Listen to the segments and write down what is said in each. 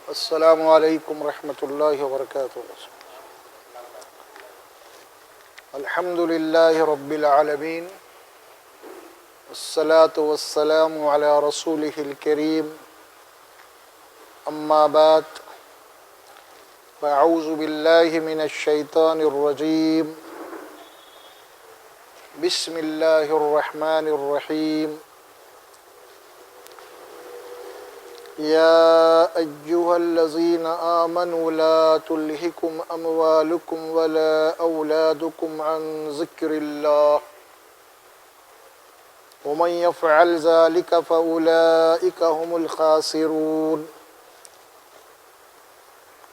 السلام علیکم ورحمۃ اللہ وبرکاتہ۔ الحمد للہ رب العالمین، والصلاة والسلام علی رسولہ الکریم، اما بعد فاعوذ باللہ من الشیطان الرجیم، بسم اللہ الرحمن الرحیم۔ یا ایہا الذین آمنوا لا تلہکم اموالکم ولا اولادکم عن ذکر اللہ ومن یفعل ذلک فاولئک هم الخاسرون۔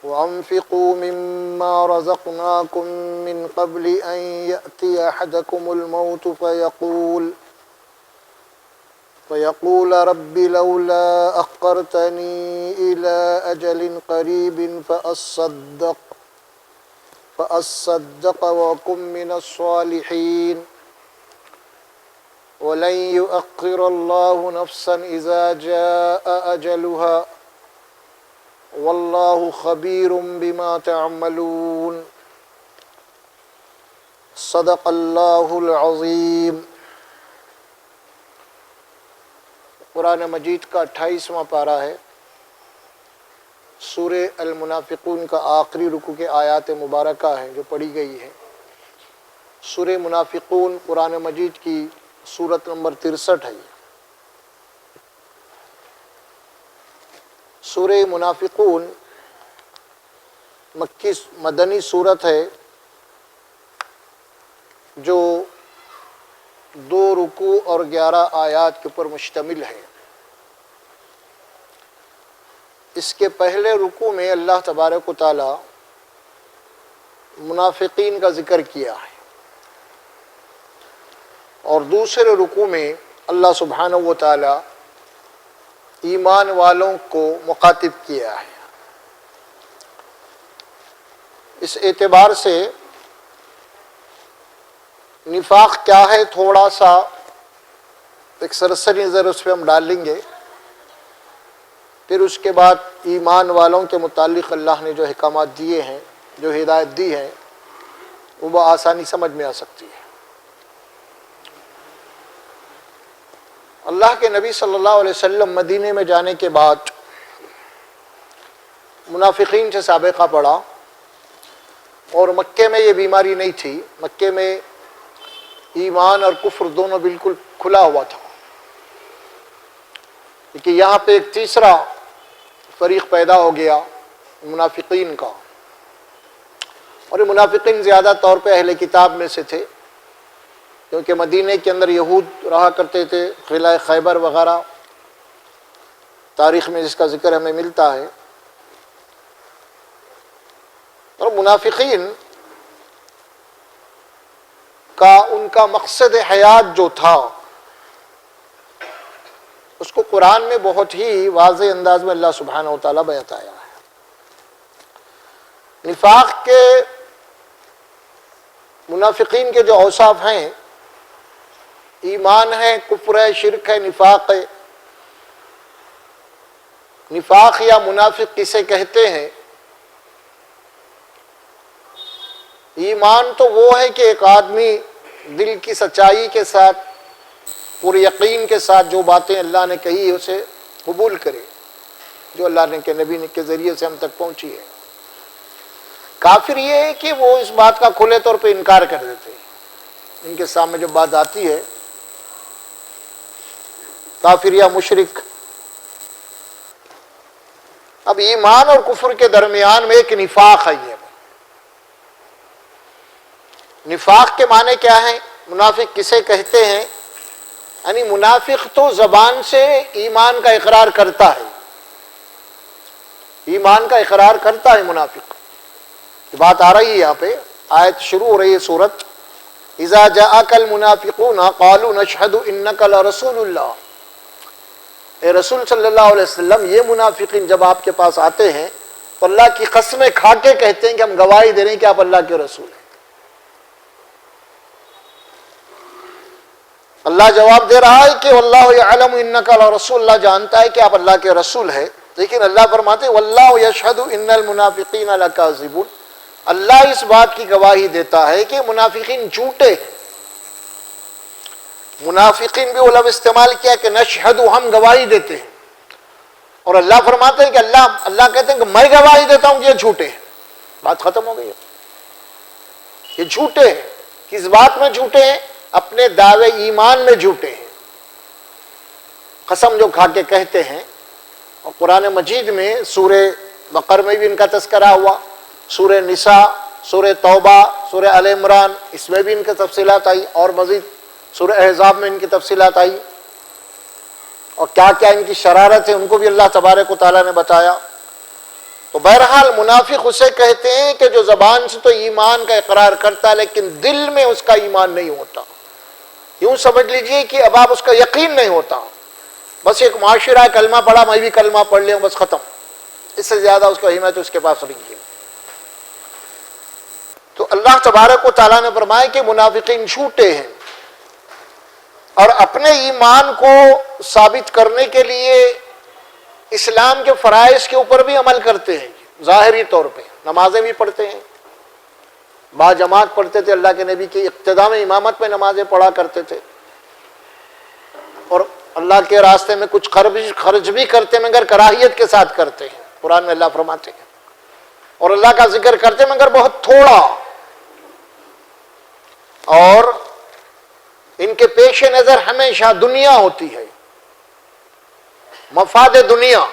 وانفقوا مما رزقناکم من قبل ان یأتی احدکم الموت فيقول رب لولا أخرتني إلى أجل قريب فأصدق وأكن من الصالحين ولن يؤخر الله نفسا إذا جاء أجلها والله خبير بما تعملون۔ صدق الله العظيم۔ قرآن مجید کا 28واں پارہ ہے، سورہ المنافقون کا آخری رکوع کے آیات مبارکہ ہیں جو پڑھی گئی ہیں۔ سورہ منافقون قرآن مجید کی سورت نمبر 63 ہے۔ سورہ منافقون مکی مدنی سورت ہے جو 2 رکوع اور 11 آیات کے اوپر مشتمل ہے۔ اس کے پہلے رکوع میں اللہ تبارک و تعالی منافقین کا ذکر کیا ہے، اور دوسرے رکوع میں اللہ سبحانہ و تعالی ایمان والوں کو مخاطب کیا ہے۔ اس اعتبار سے نفاق کیا ہے تھوڑا سا ایک سرسری نظر اس پہ ہم ڈال لیں گے، پھر اس کے بعد ایمان والوں کے متعلق اللہ نے جو احکامات دیے ہیں، جو ہدایت دی ہے، وہ بآسانی سمجھ میں آ سکتی ہے۔ اللہ کے نبی صلی اللہ علیہ وسلم مدینے میں جانے کے بعد منافقین سے سابقہ پڑا، اور مکے میں یہ بیماری نہیں تھی۔ مکے میں ایمان اور کفر دونوں بالکل کھلا ہوا تھا، لیکن یہاں پہ ایک تیسرا فریق پیدا ہو گیا منافقین کا، اور یہ منافقین زیادہ طور پہ اہل کتاب میں سے تھے، کیونکہ مدینے کے اندر یہود رہا کرتے تھے، قلعہ خیبر وغیرہ تاریخ میں جس کا ذکر ہمیں ملتا ہے۔ اور منافقین کا ان کا مقصد حیات جو تھا اس کو قرآن میں بہت ہی واضح انداز میں اللہ سبحانہ و تعالیٰ بتایا ہے۔ نفاق کے منافقین کے جو اوصاف ہیں، ایمان ہے، کفر ہے، شرک ہے، نفاق ہے۔ نفاق یا منافق کسے کہتے ہیں؟ ایمان تو وہ ہے کہ ایک آدمی دل کی سچائی کے ساتھ، پورے یقین کے ساتھ جو باتیں اللہ نے کہی اسے قبول کرے، جو اللہ نے کے نبی کے ذریعے سے ہم تک پہنچی ہے۔ کافر یہ ہے کہ وہ اس بات کا کھلے طور پہ انکار کر دیتے ہیں، ان کے سامنے جب بات آتی ہے، کافر یا مشرک۔ اب ایمان اور کفر کے درمیان میں ایک نفاق ہے۔ یہ نفاق کے معنی کیا ہے؟ منافق کسے کہتے ہیں؟ یعنی منافق تو زبان سے ایمان کا اقرار کرتا ہے، ایمان کا اقرار کرتا ہے منافق۔ یہ بات آ رہی ہے یہاں پہ، آیت شروع ہو رہی ہے سورت، اذا جاءک المنافقون قالوا نشهد انک لرسول اللہ۔ اے رسول صلی اللہ علیہ وسلم، یہ منافقین جب آپ کے پاس آتے ہیں تو اللہ کی قسمیں کھا کے کہتے ہیں کہ ہم گواہی دے رہے ہیں کہ آپ اللہ کے رسول ہیں۔ اللہ جواب دے رہا ہے کہ واللہ یعلم انک لرسول، اللہ جانتا ہے کہ آپ اللہ کے رسول ہیں، لیکن اللہ فرماتے ہیں واللہ یشہد ان المنافقین لکاذبون، اللہ اس بات کی گواہی دیتا ہے کہ منافقین جھوٹے ہیں۔ منافقین بھی وہ لفظ استعمال کیا کہ نشہد، ہم گواہی دیتے ہیں، اور اللہ فرماتے ہیں کہ اللہ کہتے ہیں کہ میں گواہی دیتا ہوں کہ یہ جھوٹے ہیں۔ بات ختم ہو گئی ہے، یہ جھوٹے ہیں۔ کس بات میں جھوٹے ہیں؟ اپنے دعوے ایمان میں جھوٹے ہیں، قسم جو کھا کے کہتے ہیں۔ اور قرآن مجید میں سورہ بقرہ میں بھی ان کا تذکرہ ہوا، سورہ نساء، سورہ توبہ، سورہ آل عمران، اس میں بھی ان کی تفصیلات آئی، اور مزید سورہ احزاب میں ان کی تفصیلات آئی، اور کیا کیا ان کی شرارت ہے ان کو بھی اللہ تبارک و تعالیٰ نے بتایا۔ تو بہرحال منافق اسے کہتے ہیں کہ جو زبان سے تو ایمان کا اقرار کرتا ہے لیکن دل میں اس کا ایمان نہیں ہوتا۔ یوں سمجھ لیجئے کہ اب آپ اس کا یقین نہیں ہوتا، بس ایک معاشرہ ہے، کلمہ پڑھا میں بھی کلمہ پڑھ لیا بس ختم، اس سے زیادہ اس کا ہمت اس کے پاس نہیں ہے۔ تو اللہ تبارک و تعالیٰ نے فرمایا کہ منافقین جھوٹے ہیں، اور اپنے ایمان کو ثابت کرنے کے لیے اسلام کے فرائض کے اوپر بھی عمل کرتے ہیں، ظاہری طور پہ نمازیں بھی پڑھتے ہیں، با جماعت پڑھتے تھے، اللہ کے نبی کی اقتداء میں امامت میں نمازیں پڑھا کرتے تھے، اور اللہ کے راستے میں کچھ خرچ بھی کرتے مگر کراہیت کے ساتھ کرتے ہیں، قرآن میں اللہ فرماتے ہیں، اور اللہ کا ذکر کرتے مگر بہت تھوڑا، اور ان کے پیش نظر ہمیشہ دنیا ہوتی ہے، مفاد دنیا۔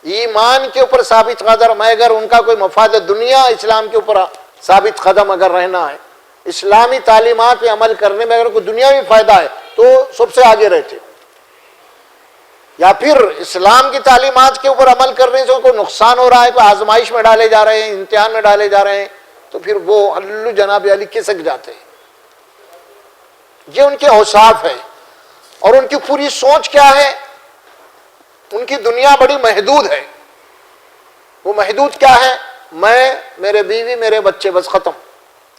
ایمان کے اوپر ثابت قدم ہے، اگر ان کا کوئی مفاد دنیا اسلام کے اوپر ثابت قدم اگر رہنا ہے، اسلامی تعلیمات پہ عمل کرنے میں اگر کوئی دنیاوی فائدہ ہے تو سب سے آگے رہتے، یا پھر اسلام کی تعلیمات کے اوپر عمل کرنے سے کوئی نقصان ہو رہا ہے، کوئی آزمائش میں ڈالے جا رہے ہیں، امتحان میں ڈالے جا رہے ہیں، تو پھر وہ اللہ جناب علی کھسک جاتے ہیں۔ یہ ان کے اوصاف ہے، اور ان کی پوری سوچ کیا ہے؟ ان کی دنیا بڑی محدود ہے۔ وہ محدود کیا ہے؟ میں، میرے بیوی، میرے بچے، بس ختم،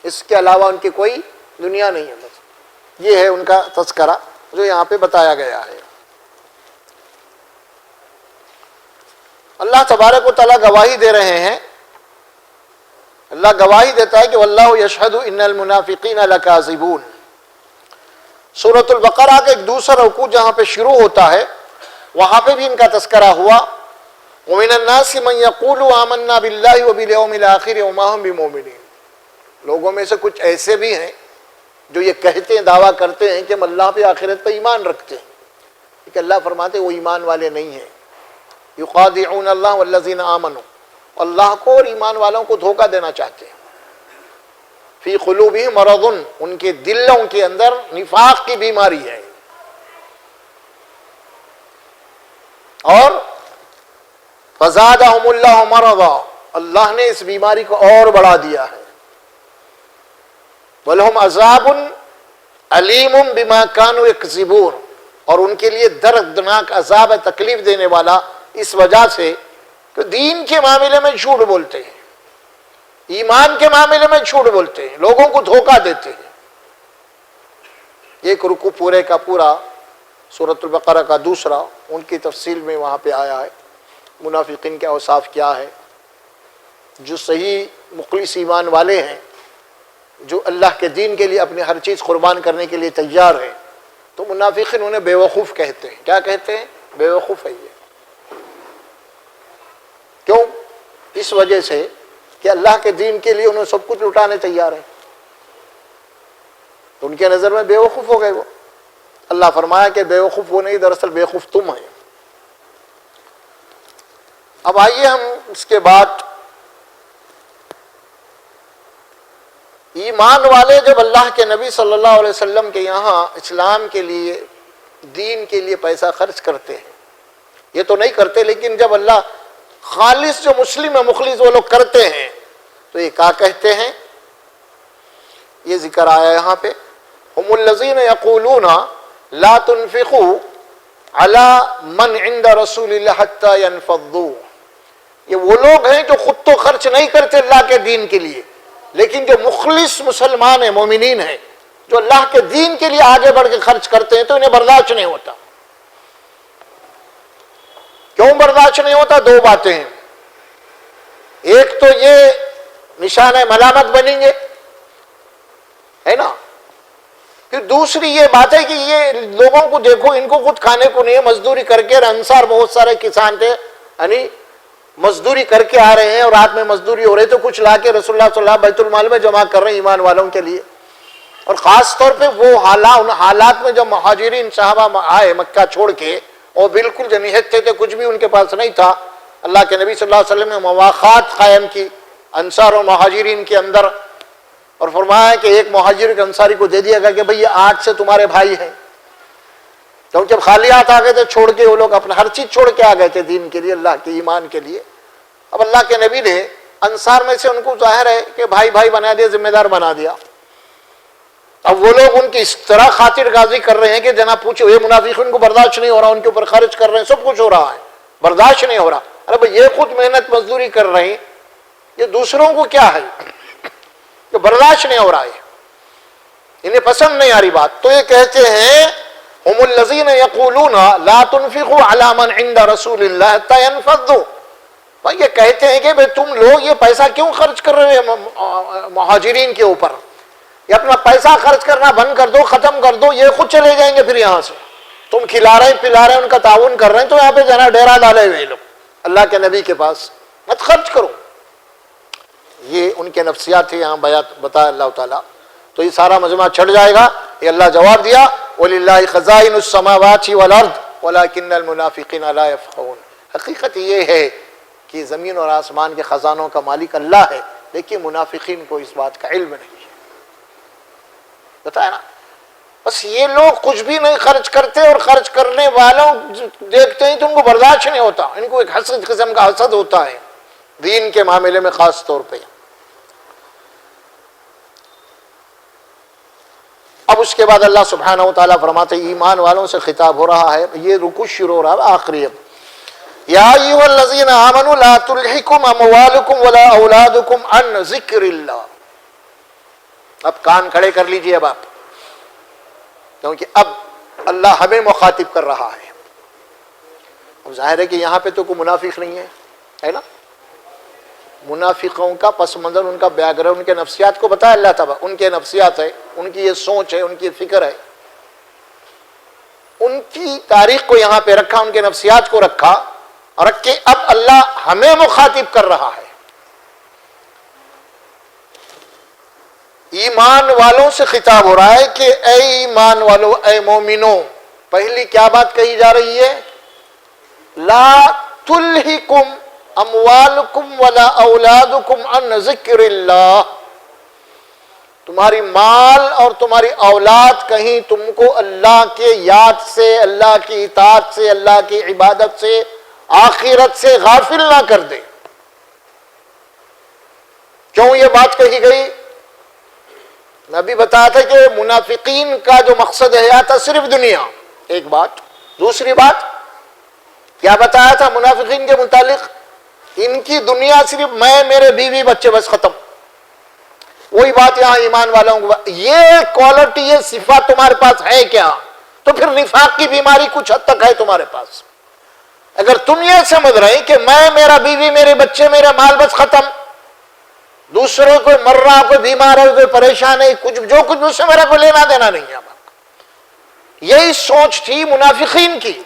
اس کے علاوہ ان کی کوئی دنیا نہیں ہے۔ بس یہ ہے ان کا تذکرہ جو یہاں پہ بتایا گیا ہے۔ اللہ تبارک و تعالیٰ گواہی دے رہے ہیں، اللہ گواہی دیتا ہے کہ واللہ یشہد ان المنافقین لکاذبون۔ سورۃ البقرہ کا ایک دوسرا رکوع جہاں پہ شروع ہوتا ہے وہاں پہ بھی ان کا تذکرہ ہوا، وَمِنَ النَّاسِ مَن يَقُولُ آمَنَّا بِاللَّهِ وَبِالْيَوْمِ الْآخِرِ وَمَا هُم بِمُؤْمِنِينَ۔ لوگوں میں سے کچھ ایسے بھی ہیں جو یہ کہتے ہیں، دعویٰ کرتے ہیں کہ ہم اللہ پہ، آخرت پہ ایمان رکھتے ہیں، لیکن اللہ فرماتے ہیں وہ ایمان والے نہیں ہیں۔ يُخَادِعُونَ اللَّهَ وَالَّذِينَ آمَنُوا، اللہ کو اور ایمان والوں کو دھوکہ دینا چاہتے ہیں۔ فی قلوبہم مرض، ان کے دلوں کے اندر نفاق کی بیماری ہے، اور فزادہم اللہ مرضا، اللہ نے اس بیماری کو اور بڑھا دیا ہے۔ وَلَهُمْ عَذَابٌ عَلِيمٌ بِمَا كَانُوا يَكْذِبُونَ، اور ان کے لیے دردناک عذاب ہے، تکلیف دینے والا، اس وجہ سے کہ دین کے معاملے میں جھوٹ بولتے ہیں، ایمان کے معاملے میں جھوٹ بولتے ہیں، لوگوں کو دھوکہ دیتے ہیں۔ ایک رکوع پورے کا پورا سورۃ البقرہ کا دوسرا ان کی تفصیل میں وہاں پہ آیا ہے، منافقین کے اوصاف کیا ہے۔ جو صحیح مخلص ایمان والے ہیں، جو اللہ کے دین کے لیے اپنی ہر چیز قربان کرنے کے لیے تیار ہیں، تو منافقین انہیں بے وقوف کہتے ہیں۔ کیا کہتے ہیں؟ بے وقوف ہے یہ۔ کیوں؟ اس وجہ سے کہ اللہ کے دین کے لیے انہوں سب کچھ لٹانے تیار ہیں، تو ان کے نظر میں بے وقوف ہو گئے وہ۔ اللہ فرمایا کہ بے وقوف وہ نہیں، دراصل بے وقوف تم ہیں۔ اب آئیے ہم اس کے بعد ایمان والے جب اللہ کے نبی صلی اللہ علیہ وسلم کے یہاں اسلام کے لیے، دین کے لیے پیسہ خرچ کرتے ہیں، یہ تو نہیں کرتے، لیکن جب اللہ خالص جو مسلم ہے، مخلص وہ لوگ کرتے ہیں، تو یہ کیا کہتے ہیں؟ یہ ذکر آیا یہاں پہ، ہم الذین یقولون لا تنفقوا علی من عند رسول اللہ حتی ینفضوا۔ یہ وہ لوگ ہیں جو خود تو خرچ نہیں کرتے اللہ کے دین کے لیے، لیکن جو مخلص مسلمان ہیں، مومنین ہیں، جو اللہ کے دین کے لیے آگے بڑھ کے خرچ کرتے ہیں تو انہیں برداشت نہیں ہوتا. کیوں برداشت نہیں ہوتا؟ دو باتیں ہیں. ایک تو یہ نشان ملامت بنیں گے، ہے نا. پھر دوسری یہ بات ہے کہ یہ لوگوں کو دیکھو، ان کو خود کھانے کو نہیں ہے، مزدوری کر کے. انصار بہت سارے کسان تھے، یعنی مزدوری کر کے آ رہے ہیں اور رات میں مزدوری ہو رہی تو کچھ لا کے رسول اللہ صلی اللہ علیہ وسلم بیت المال میں جمع کر رہے ہیں ایمان والوں کے لیے. اور خاص طور پہ وہ ان حالات میں جب مہاجرین صحابہ آئے مکہ چھوڑ کے، اور بالکل جو نہتے تھے، کچھ بھی ان کے پاس نہیں تھا. اللہ کے نبی صلی اللہ علیہ وسلم نے مواخات قائم کی انصار اور مہاجرین کے اندر، اور فرمایا کہ ایک مہاجر کے انصاری کو دے دیا گیا کہ بھئی یہ آج سے تمہارے بھائی ہیں. تو جب خالیات آ گئے تھے چھوڑ کے، وہ لوگ اپنا ہر چیز چھوڑ کے آ گئے تھے دین کے لیے، اللہ کے ایمان کے لیے. اب اللہ کے نبی نے انصار میں سے ان کو ظاہر ہے کہ بھائی بھائی بنا دیا، ذمہ دار بنا دیا. اب وہ لوگ ان کی اس طرح خاطر غازی کر رہے ہیں کہ جناب پوچھو، یہ منافقین کو برداشت نہیں ہو رہا، ان کے اوپر خرچ کر رہے ہیں، سب کچھ ہو رہا ہے، برداشت نہیں ہو رہا. ارے بھئی یہ خود محنت مزدوری کر رہے ہیں، یہ دوسروں کو کیا ہے کہ برداشت نہیں ہو رہا ہے، انہیں پسند نہیں آ رہی بات. تو یہ کہتے ہیں ہم الذین یقولون لا تنفقوا علی من عند رسول اللہ حتی ينفضوا. بھائی یہ کہتے ہیں کہ تم لوگ یہ پیسہ کیوں خرچ کر رہے ہیں مہاجرین کے اوپر؟ یہ اپنا پیسہ خرچ کرنا بند کر دو، ختم کر دو، یہ خود چلے جائیں گے پھر یہاں سے. تم کھلا رہے پلا رہے ان کا تعاون کر رہے ہیں، تو یہاں پہ جنا ڈیرا ڈالے ہوئے لوگ اللہ کے نبی کے پاس، مت خرچ کرو. یہ ان کے نفسیات تھے، یہاں بتایا اللہ تعالیٰ. تو یہ سارا مجمع چھٹ جائے گا. یہ اللہ جواب دیا وَلِلَّهِ خَزَائِنُ السَّمَاوَاتِ وَالْأَرْضِ وَلَكِنَّ الْمُنَافِقِينَ لَا يَفْقَهُونَ. حقیقت یہ ہے کہ زمین اور آسمان کے خزانوں کا مالک اللہ ہے، لیکن منافقین کو اس بات کا علم نہیں ہے. بتایا نا، بس یہ لوگ کچھ بھی نہیں خرچ کرتے، اور خرچ کرنے والوں دیکھتے ہیں تو ان کو برداشت نہیں ہوتا. ان کو ایک حسد قسم کا حسد ہوتا ہے دین کے معاملے میں خاص طور پہ. اب اس کے بعد اللہ سبحانہ و تعالیٰ فرماتے ہیں ایمان والوں سے خطاب ہو رہا ہے. یہ رکوع شروع ہو رہا ہے آخری. اب یا ایھا الذین آمنوا لا تلہکم اموالکم ولا اولادکم عن ذکر اللہ. اب کان کھڑے کر لیجئے اب آپ، کیونکہ اب اللہ ہمیں مخاطب کر رہا ہے. اب ظاہر ہے کہ یہاں پہ تو کوئی منافق نہیں ہے نا. منافقوں کا پس منظر، ان کا بیک گراؤنڈ، ان کے نفسیات کو بتایا اللہ تعالیٰ. ان کے نفسیات ہے، ان کی یہ سوچ ہے، ان کی فکر ہے، ان کی تاریخ کو یہاں پہ رکھا، ان کے نفسیات کو رکھا، اور رکھ کے اب اللہ ہمیں مخاطب کر رہا ہے. ایمان والوں سے خطاب ہو رہا ہے کہ اے ایمان والو، اے مومنو. پہلی کیا بات کہی جا رہی ہے؟ لا تلہکم اموالکم ولا اولادکم عن ذکر اللہ. تمہاری مال اور تمہاری اولاد کہیں تم کو اللہ کے یاد سے، اللہ کی اطاعت سے، اللہ کی عبادت سے، آخرت سے غافل نہ کر دے. کیوں یہ بات کہی گئی؟ میں ابھی بتایا تھا کہ منافقین کا جو مقصد ہے یا تھا صرف دنیا، ایک بات. دوسری بات کیا بتایا تھا منافقین کے متعلق؟ ان کی دنیا صرف میں، میرے بیوی بچے، بس ختم. وہی بات یہاں ایمان والوں کو. یہ کوالٹی، یہ صفات تمہارے پاس ہے کیا؟ تو پھر نفاق کی بیماری کچھ حد تک ہے تمہارے پاس. اگر تم یہ سمجھ رہے کہ میں، میرا بیوی، میرے بچے، میرا مال، بس ختم، دوسروں کو مر رہا، کوئی بیمار ہے، کوئی پریشان ہے، کچھ جو کچھ اس سے میرا کوئی لینا دینا نہیں ہے. یہی سوچ تھی منافقین کی.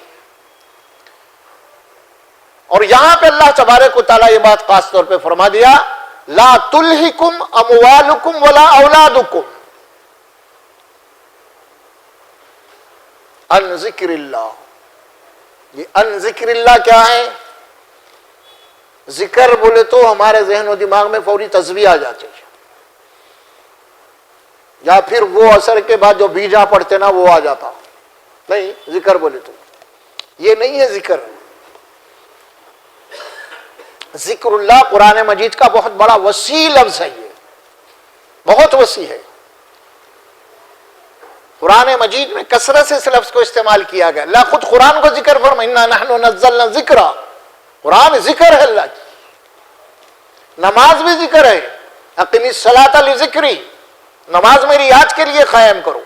اور یہاں پہ اللہ تبارک و تعالیٰ یہ بات خاص طور پہ فرما دیا لا تلہکم اموالکم ولا اولادکم عن ذکر اللہ. یہ ان ذکر اللہ کیا ہے؟ ذکر بولے تو ہمارے ذہن و دماغ میں فوری تصویر آ جاتی ہے، یا پھر وہ اثر کے بعد جو بیجا پڑھتے نا وہ آ جاتا. نہیں، ذکر بولے تو یہ نہیں ہے. ذکر اللہ قرآن مجید کا بہت بڑا وسیع لفظ ہے، یہ بہت وسیع ہے. قرآن مجید میں کثرت سے اس لفظ کو استعمال کیا گیا. اللہ خود قرآن کو ذکر فرمائے انا نحن نزلنا ذکر. قرآن ذکر ہے اللہ کی. نماز بھی ذکر ہے، اقم الصلاۃ لذکری. نماز میری یاد کے لیے قائم کرو.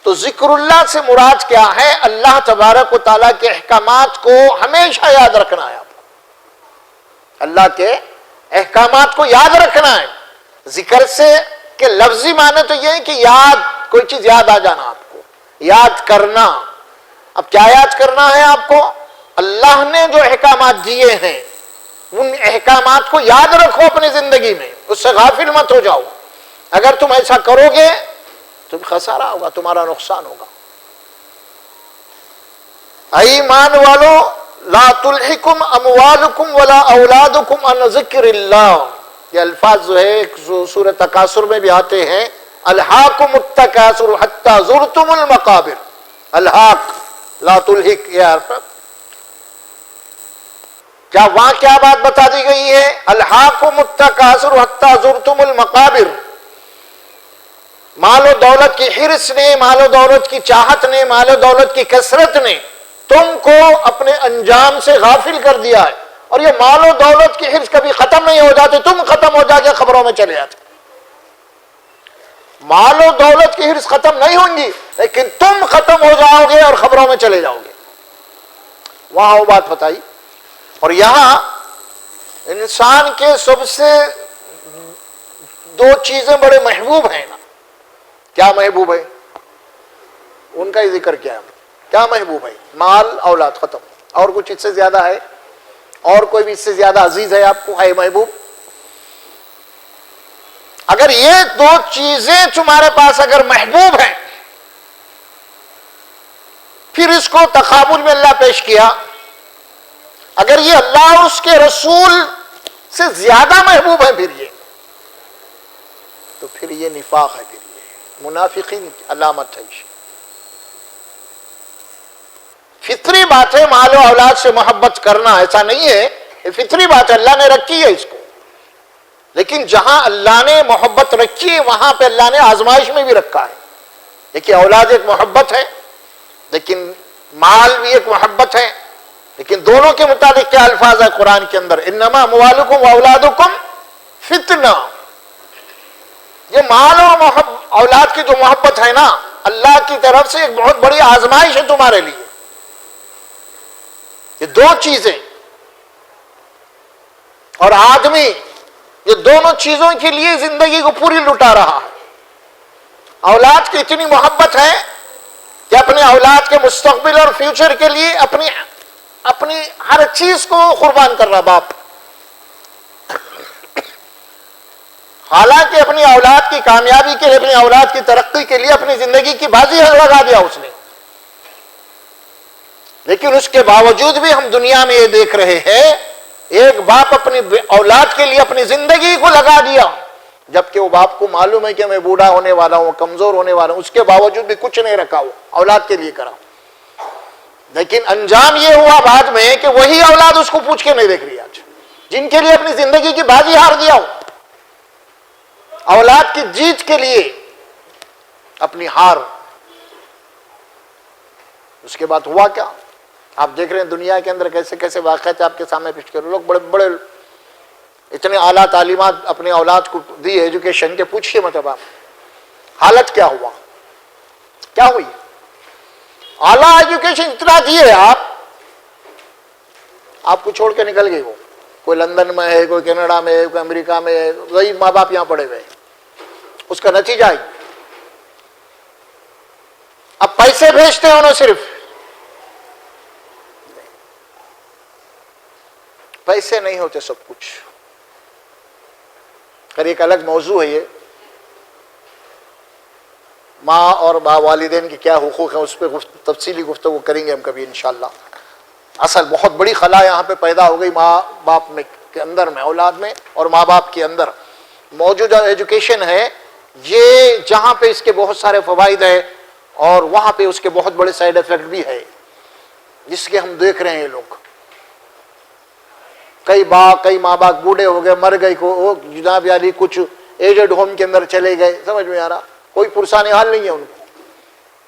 تو ذکر اللہ سے مراد کیا ہے؟ اللہ تبارک و تعالیٰ کے احکامات کو ہمیشہ یاد رکھنا ہے آپ کو. اللہ کے احکامات کو یاد رکھنا ہے. ذکر سے کہ لفظی معنی تو یہ ہے کہ یاد، کوئی چیز یاد آ جانا آپ کو، یاد کرنا. اب کیا یاد کرنا ہے آپ کو؟ اللہ نے جو احکامات دیے ہیں ان احکامات کو یاد رکھو اپنی زندگی میں، اس سے غافل مت ہو جاؤ. اگر تم ایسا کرو گے تو خسارہ ہوگا، تمہارا نقصان ہوگا. اے ایمان والو لا تلہکم اموالکم ولا اولادکم عن ذکر اللہ. یہ الفاظ جو ہے سورۃ تکاثر میں بھی آتے ہیں، الہاکم التکاثر حتی زرتم المقابر. الہاک لا تلہک، یہ حرف کیا وہاں کیا بات بتا دی گئی ہے؟ الہاکم التکاثر حتی زرتم المقابر. مال و دولت کی حرص نے، مال و دولت کی چاہت نے، مال و دولت کی کثرت نے تم کو اپنے انجام سے غافل کر دیا ہے. اور یہ مال و دولت کی حرص کبھی ختم نہیں ہو جاتے، تم ختم ہو جا کے خبروں میں چلے جاتے. مال و دولت کی حرص ختم نہیں ہوں گی لیکن تم ختم ہو جاؤ گے اور خبروں میں چلے جاؤ گے. وہاں وہ بات بتائی. اور یہاں انسان کے سب سے دو چیزیں بڑے محبوب ہیں نا. کیا محبوب ہے؟ ان کا ہی ذکر کیا ہے. کیا محبوب ہے؟ مال اولاد، ختم. اور کچھ اس سے زیادہ ہے؟ اور کوئی بھی اس سے زیادہ عزیز ہے آپ کو؟ ہے محبوب؟ اگر یہ دو چیزیں تمہارے پاس اگر محبوب ہیں، پھر اس کو تقابل میں اللہ پیش کیا. اگر یہ اللہ اور اس کے رسول سے زیادہ محبوب ہے پھر یہ، تو پھر یہ نفاق ہے، پھر یہ منافقین کی علامت ہے. فطری بات ہے مال و اولاد سے محبت کرنا، ایسا نہیں ہے، یہ فطری بات ہے، اللہ نے رکھی ہے اس کو. لیکن جہاں اللہ نے محبت رکھی ہے وہاں پہ اللہ نے آزمائش میں بھی رکھا ہے. دیکھیے اولاد ایک محبت ہے، لیکن مال بھی ایک محبت ہے. لیکن دونوں کے متعلق کیا الفاظ ہے قرآن کے اندر؟ انما اموالکم واولادکم فتنہ. یہ مال اور اولاد کی جو محبت ہے نا، اللہ کی طرف سے ایک بہت بڑی آزمائش ہے تمہارے لیے. یہ دو چیزیں، اور آدمی یہ دونوں چیزوں کے لیے زندگی کو پوری لٹا رہا ہے. اولاد کی اتنی محبت ہے کہ اپنے اولاد کے مستقبل اور فیوچر کے لیے اپنی ہر چیز کو قربان کر رہا باپ. حالانکہ اپنی اولاد کی کامیابی کے لیے، اپنی اولاد کی ترقی کے لیے اپنی زندگی کی بازی لگا دیا اس نے. لیکن اس کے باوجود بھی ہم دنیا میں یہ دیکھ رہے ہیں، ایک باپ اپنی اولاد کے لیے اپنی زندگی کو لگا دیا، جبکہ وہ باپ کو معلوم ہے کہ میں بوڑھا ہونے والا ہوں، کمزور ہونے والا ہوں، اس کے باوجود بھی کچھ نہیں رکھا، وہ اولاد کے لیے کرا. لیکن انجام یہ ہوا بعد میں کہ وہی اولاد اس کو پوچھ کے نہیں دیکھ رہی آج، جن کے لیے اپنی زندگی کی بازی ہار دیا ہو. اولاد کی جیت کے لیے اپنی ہار. اس کے بعد ہوا کیا؟ آپ دیکھ رہے ہیں دنیا کے اندر کیسے کیسے واقعات آپ کے سامنے پیش کر. لوگ بڑے بڑے اتنے اعلیٰ تعلیمات اپنے اولاد کو دی ایجوکیشن کے، پوچھئے مطلب آپ حالت کیا ہوا، کیا ہوئی؟ اعلیٰ ایجوکیشن اتنا دیے آپ کو چھوڑ کے نکل گئی. وہ کوئی لندن میں ہے، کوئی کینیڈا میں ہے، کوئی امریکہ میں ہے، وہی ماں باپ یہاں پڑے ہوئے. اس کا نتیجہ ہے اب پیسے بھیجتے ہیں انہوں، صرف پیسے نہیں ہوتے سب کچھ. پھر ایک الگ موضوع ہے یہ، ماں اور والدین کی کیا حقوق ہیں، اس پہ تفصیلی گفتگو کریں گے ہم کبھی انشاءاللہ. اصل بہت بڑی خلا یہاں پہ پیدا ہو گئی ماں باپ میں کے اندر میں، اولاد میں اور ماں باپ کے اندر. موجودہ ایجوکیشن ہے یہ، جہاں پہ اس کے بہت سارے فوائد ہیں اور وہاں پہ اس کے بہت بڑے سائیڈ ایفیکٹ بھی ہے، جس کے ہم دیکھ رہے ہیں. لوگ کئی ماں باپ بوڑھے ہو گئے، مر گئے، کو جناب علی کچھ ایجڈ ہوم کے اندر چلے گئے. سمجھ میں آ رہا؟ کوئی پرسان حال نہیں ہے ان کو،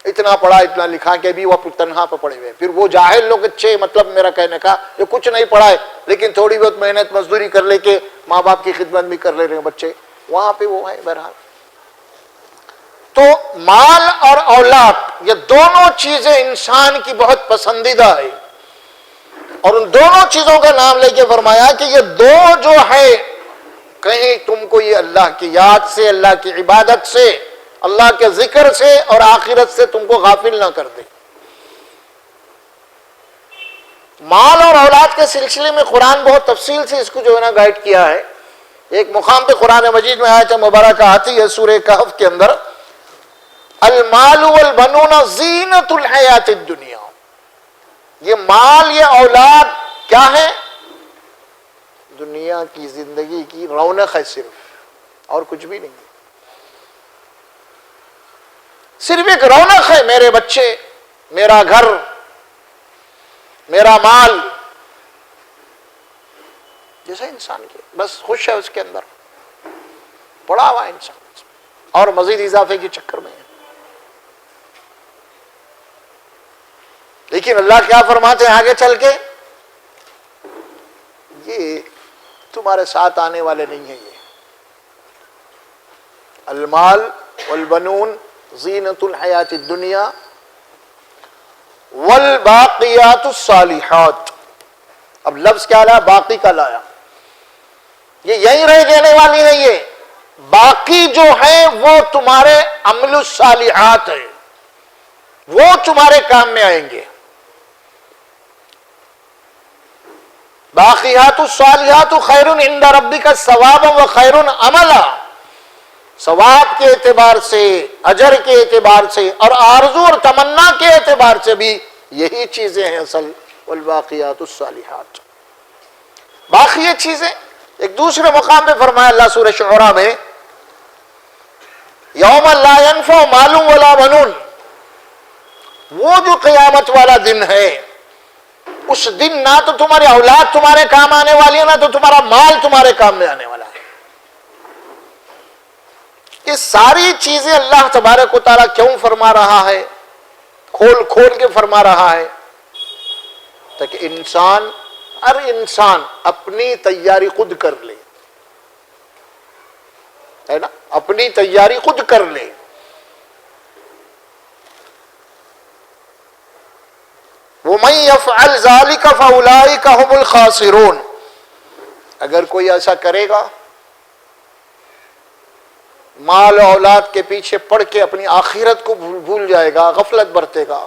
اتنا پڑھا اتنا لکھا کے بھی وہ تنہا پہ پڑے ہوئے. پھر وہ جاہل لوگ اچھے، مطلب میرا کہنے کا یہ کچھ نہیں پڑھا ہے لیکن تھوڑی بہت محنت مزدوری کر لے کے ماں باپ کی خدمت بھی کر لے رہے ہیں بچے، وہاں پہ وہ ہے. بہرحال تو مال اور اولاد یہ دونوں چیزیں انسان کی بہت پسندیدہ ہے، اور ان دونوں چیزوں کا نام لے کے فرمایا کہ یہ دو جو ہے کہیں تم کو یہ اللہ کی یاد سے، اللہ کی عبادت سے، اللہ کے ذکر سے اور آخرت سے تم کو غافل نہ کر دے۔ مال اور اولاد کے سلسلے میں قرآن بہت تفصیل سے اس کو جو ہے نا گائیڈ کیا ہے۔ ایک مقام پہ قرآن مجید میں آیت مبارکہ آتی ہے سورہ کہف کے اندر، المال والبنون زینت الحیات الدنیا، یہ مال یہ اولاد کیا ہے؟ دنیا کی زندگی کی رونق ہے صرف، اور کچھ بھی نہیں، صرف ایک رونق ہے۔ میرے بچے، میرا گھر، میرا مال، جیسا انسان کے بس خوش ہے اس کے اندر، پڑا ہوا انسان اور مزید اضافے کے چکر میں ہے۔ لیکن اللہ کیا فرماتے ہیں آگے چل کے؟ یہ تمہارے ساتھ آنے والے نہیں ہیں۔ یہ المال والبنون زینت الحیات الدنیا والباقیات الصالحات، اب لفظ کیا لایا؟ باقی کا لایا، یہ یہیں رہ جانے والی نہیں ہے، باقی جو ہے وہ تمہارے عمل الصالحات ہے، وہ تمہارے کام میں آئیں گے۔ باقیات الصالحات خیر عند ربک ثوابا و خیر عملا، ثواب کے اعتبار سے، اجر کے اعتبار سے اور آرزو اور تمنا کے اعتبار سے بھی یہی چیزیں ہیں اصل والباقیات الصالحات۔ باقی یہ چیزیں ایک دوسرے مقام پہ فرمایا اللہ سورہ شعراء میں، یوم لا ينفع مال ولا بنون، وہ جو قیامت والا دن ہے، اس دن نہ تو تمہاری اولاد تمہارے کام آنے والی ہے، نہ تو تمہارا مال تمہارے کام میں آنے والا ہے۔ یہ ساری چیزیں اللہ تبارک و تعالیٰ کیوں فرما رہا ہے؟ کھول کھول کے فرما رہا ہے تاکہ انسان، ہر انسان اپنی تیاری خود کر لے، ہے نا، اپنی تیاری خود کر لے۔ وَمَن يَفْعَلْ ذَلِكَ فَأُولَٰئِكَ هُمُ الْخَاسِرُونَ، اگر کوئی ایسا کرے گا، مال و اولاد کے پیچھے پڑ کے اپنی آخرت کو بھول جائے گا، غفلت برتے گا۔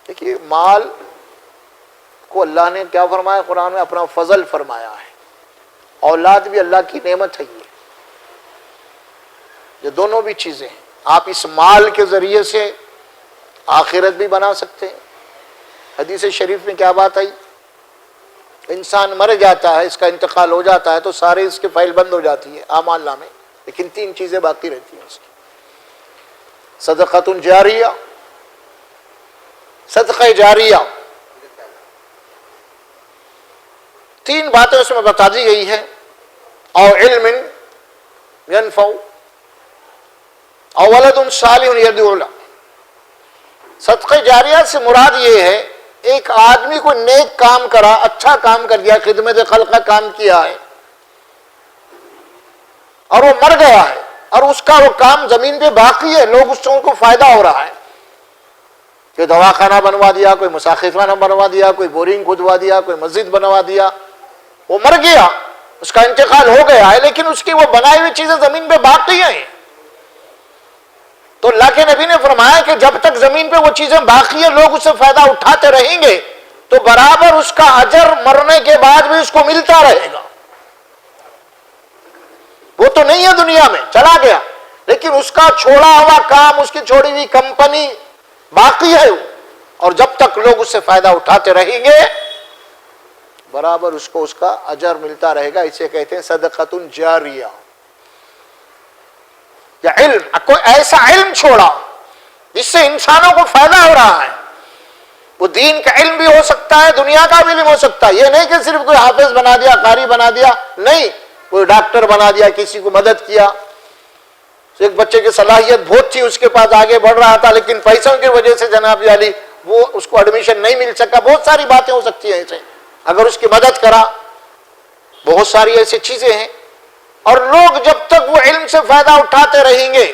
دیکھیے مال کو اللہ نے کیا فرمایا قرآن میں؟ اپنا فضل فرمایا ہے۔ اولاد بھی اللہ کی نعمت ہے، یہ دونوں بھی چیزیں ہیں۔ آپ اس مال کے ذریعے سے آخرت بھی بنا سکتے ہیں۔ حدیث شریف میں کیا بات آئی؟ انسان مر جاتا ہے، اس کا انتقال ہو جاتا ہے تو سارے اس کے فائل بند ہو جاتی ہے اعمال نامے، لیکن تین چیزیں باقی رہتی ہیں اس کی، صدقۃ جاریہ، صدقہ جاریہ، تین باتیں اس میں بتا دی گئی ہے، او علم ینفع او ولد صالح یدعو له۔ صدقہ جاریہ سے مراد یہ ہے ایک آدمی کو نیک کام کرا، اچھا کام کر دیا، خدمت خلق کا کام کیا ہے اور وہ مر گیا ہے اور اس کا وہ کام زمین پہ باقی ہے، لوگ اس سے ان کو فائدہ ہو رہا ہے، کوئی دواخانہ بنوا دیا، کوئی مساقخانہ بنوا دیا، کوئی بورنگ کھدوا دیا، کوئی مسجد بنوا دیا، وہ مر گیا، اس کا انتقال ہو گیا ہے، لیکن اس کی وہ بنائی ہوئی چیزیں زمین پہ باقی ہیں۔ تو اللہ کے نبی نے فرمایا کہ جب تک زمین پہ وہ چیزیں باقی ہیں، لوگ اس سے فائدہ اٹھاتے رہیں گے تو برابر اس کا اجر مرنے کے بعد بھی اس کو ملتا رہے گا۔ وہ تو نہیں ہے دنیا میں، چلا گیا، لیکن اس کا چھوڑا ہوا کام، اس کی چھوڑی ہوئی کمپنی باقی ہے، اور جب تک لوگ اس سے فائدہ اٹھاتے رہیں گے برابر اس کو اس کا اجر ملتا رہے گا۔ اسے کہتے ہیں صدقۃ جاریہ، یا علم، کوئی ایسا علم چھوڑا جس سے انسانوں کو فائدہ ہو رہا ہے۔ وہ دین کا علم بھی ہو سکتا ہے، دنیا کا بھی علم ہو سکتا ہے، یہ نہیں کہ صرف کوئی حافظ بنا دیا، قاری بنا دیا، نہیں، کوئی ڈاکٹر بنا دیا، کسی کو مدد کیا، ایک بچے کی صلاحیت بہت تھی، اس کے پاس آگے بڑھ رہا تھا، لیکن پیسوں کی وجہ سے جناب علی وہ اس کو ایڈمیشن نہیں مل سکا، بہت ساری باتیں ہو سکتی ہیں ایسے، اگر اس کی مدد کرا، بہت ساری ایسی چیزیں ہیں۔ اور لوگ جب تک وہ علم سے فائدہ اٹھاتے رہیں گے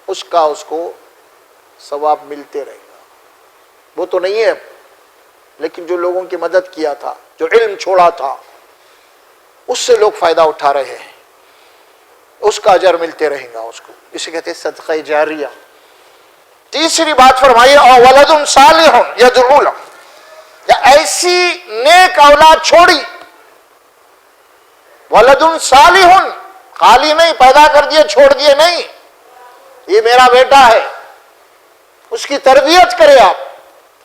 اس کو ثواب ملتے رہے گا. وہ تو نہیں ہے لیکن جو لوگوں کی مدد کیا تھا، جو علم چھوڑا تھا، اس سے لوگ فائدہ اٹھا رہے ہیں، اس کا اجر ملتے رہے گا اس کو. اسے کہتے ہیں صدقہ جاریہ. تیسری بات فرمائیے اور ولد صالح یدعو لہ، یا ایسی نیک اولاد چھوڑی. ولد صالح، خالی نہیں پیدا کر دیے چھوڑ دیے نہیں، یہ میرا بیٹا ہے، اس کی تربیت کرے آپ،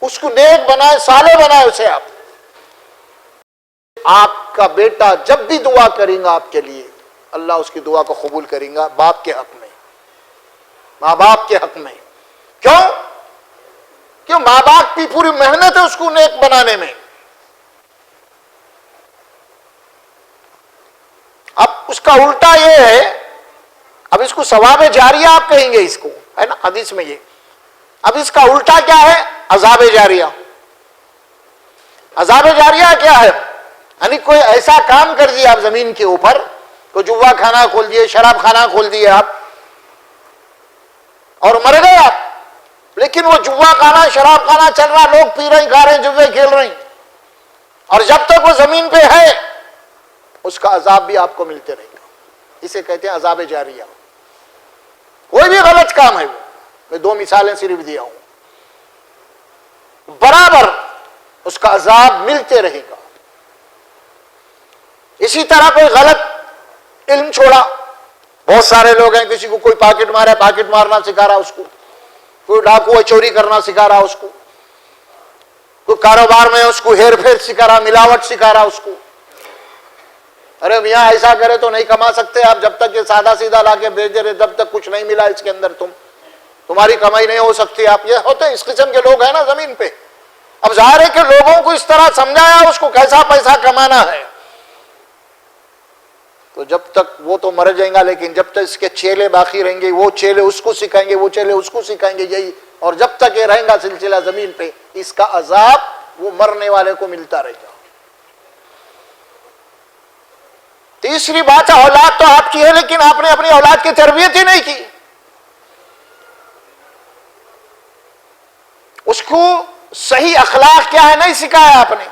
اس کو نیک بنائے، صالح بنائے اسے آپ. آپ کا بیٹا جب بھی دعا کریں گا آپ کے لیے، اللہ اس کی دعا کو قبول کریں گا باپ کے حق میں، ماں باپ کے حق میں. کیوں ماں باپ کی پوری محنت ہے اس کو نیک بنانے میں. اب اس کا الٹا یہ ہے، اب اس کو ثواب جاریہ آپ کہیں گے اس کو، ہے نا حدیث میں یہ. اب اس کا الٹا کیا ہے؟ عذاب جاریہ. عذاب جاریہ کیا ہے؟ یعنی کوئی ایسا کام کر دیا آپ زمین کے اوپر، کوئی جوا خانہ کھول دیے، شراب خانہ کھول دیے آپ، اور مر گئے آپ. لیکن وہ جوا خانہ، شراب خانہ چل رہا، لوگ پی رہے ہیں، کھا رہے ہیں، جوے کھیل رہے ہیں، اور جب تک وہ زمین پہ ہے اس کا عذاب بھی آپ کو ملتے رہے گا. اسے کہتے ہیں عذاب جاریہ. کوئی بھی غلط کام ہے وہ، میں 2 مثالیں صرف دیا ہوں، برابر اس کا عذاب ملتے رہے گا. اسی طرح کوئی غلط علم چھوڑا، بہت سارے لوگ ہیں، کسی کو کوئی پاکٹ مارا، پاکٹ مارنا سکھا رہا اس کو، کوئی ڈاکو چوری کرنا سکھا رہا اس کو، کوئی کاروبار میں اس کو ہیر پھیر سکھا رہا، ملاوٹ سکھا رہا اس کو. ارے میاں ایسا کرے تو نہیں کما سکتے آپ، جب تک یہ سادہ سیدھا لا کے بھیج دے رہے، جب تک کچھ نہیں ملا اس کے اندر تمہاری کمائی نہیں ہو سکتی. آپ یہ ہوتے اس قسم کے لوگ ہیں نا زمین پہ. اب ظاہر ہے کہ لوگوں کو اس طرح سمجھایا اس کو کیسا پیسہ کمانا ہے، تو جب تک وہ تو مر جائیں گا، لیکن جب تک اس کے چیلے باقی رہیں گے، وہ چیلے اس کو سکھائیں گے، وہ چیلے اس کو سکھائیں گے، یہی. اور جب تک یہ رہیں گا سلسلہ زمین پہ، اس کا عذاب وہ مرنے والے کو ملتا رہے گا. تیسری بات ہے اولاد تو آپ کی ہے لیکن آپ نے اپنی اولاد کی تربیت ہی نہیں کی. اس کو صحیح اخلاق کیا ہے نہیں سکھایا آپ نے.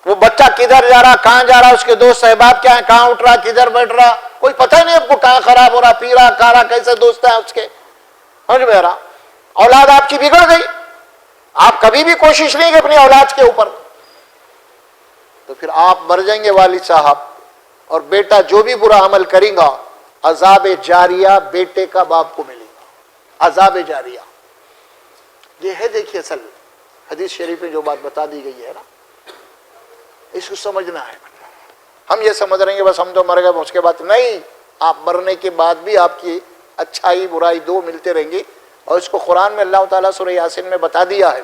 وہ بچہ کدھر جا رہا، کہاں جا رہا، اس کے دوست احباب کیا ہیں، کہاں اٹھ رہا، کدھر بیٹھ رہا، کوئی پتہ نہیں آپ کو، کہاں خراب ہو رہا، پی رہا، کھا رہا، کیسے دوست ہیں اس کے. سمجھ میں آ رہا؟ اولاد آپ کی بگڑ گئی. آپ کبھی بھی کوشش نہیں کہ اپنی اولاد کے اوپر، تو پھر آپ مر جائیں گے والد صاحب، اور بیٹا جو بھی برا عمل کرے گا عذاب جاریہ بیٹے کا باپ کو ملے گا. عذاب جاریہ یہ ہے. دیکھیے اصل حدیث شریف میں جو بات بتا دی گئی ہے نا، اس کو سمجھنا ہے. ہم یہ سمجھ رہے ہیں کہ بس ہم تو مر گئے، اس کے بعد نہیں. آپ مرنے کے بعد بھی آپ کی اچھائی برائی دو ملتے رہیں گے. اور اس کو قرآن میں اللہ تعالیٰ سورہ یاسین میں بتا دیا ہے،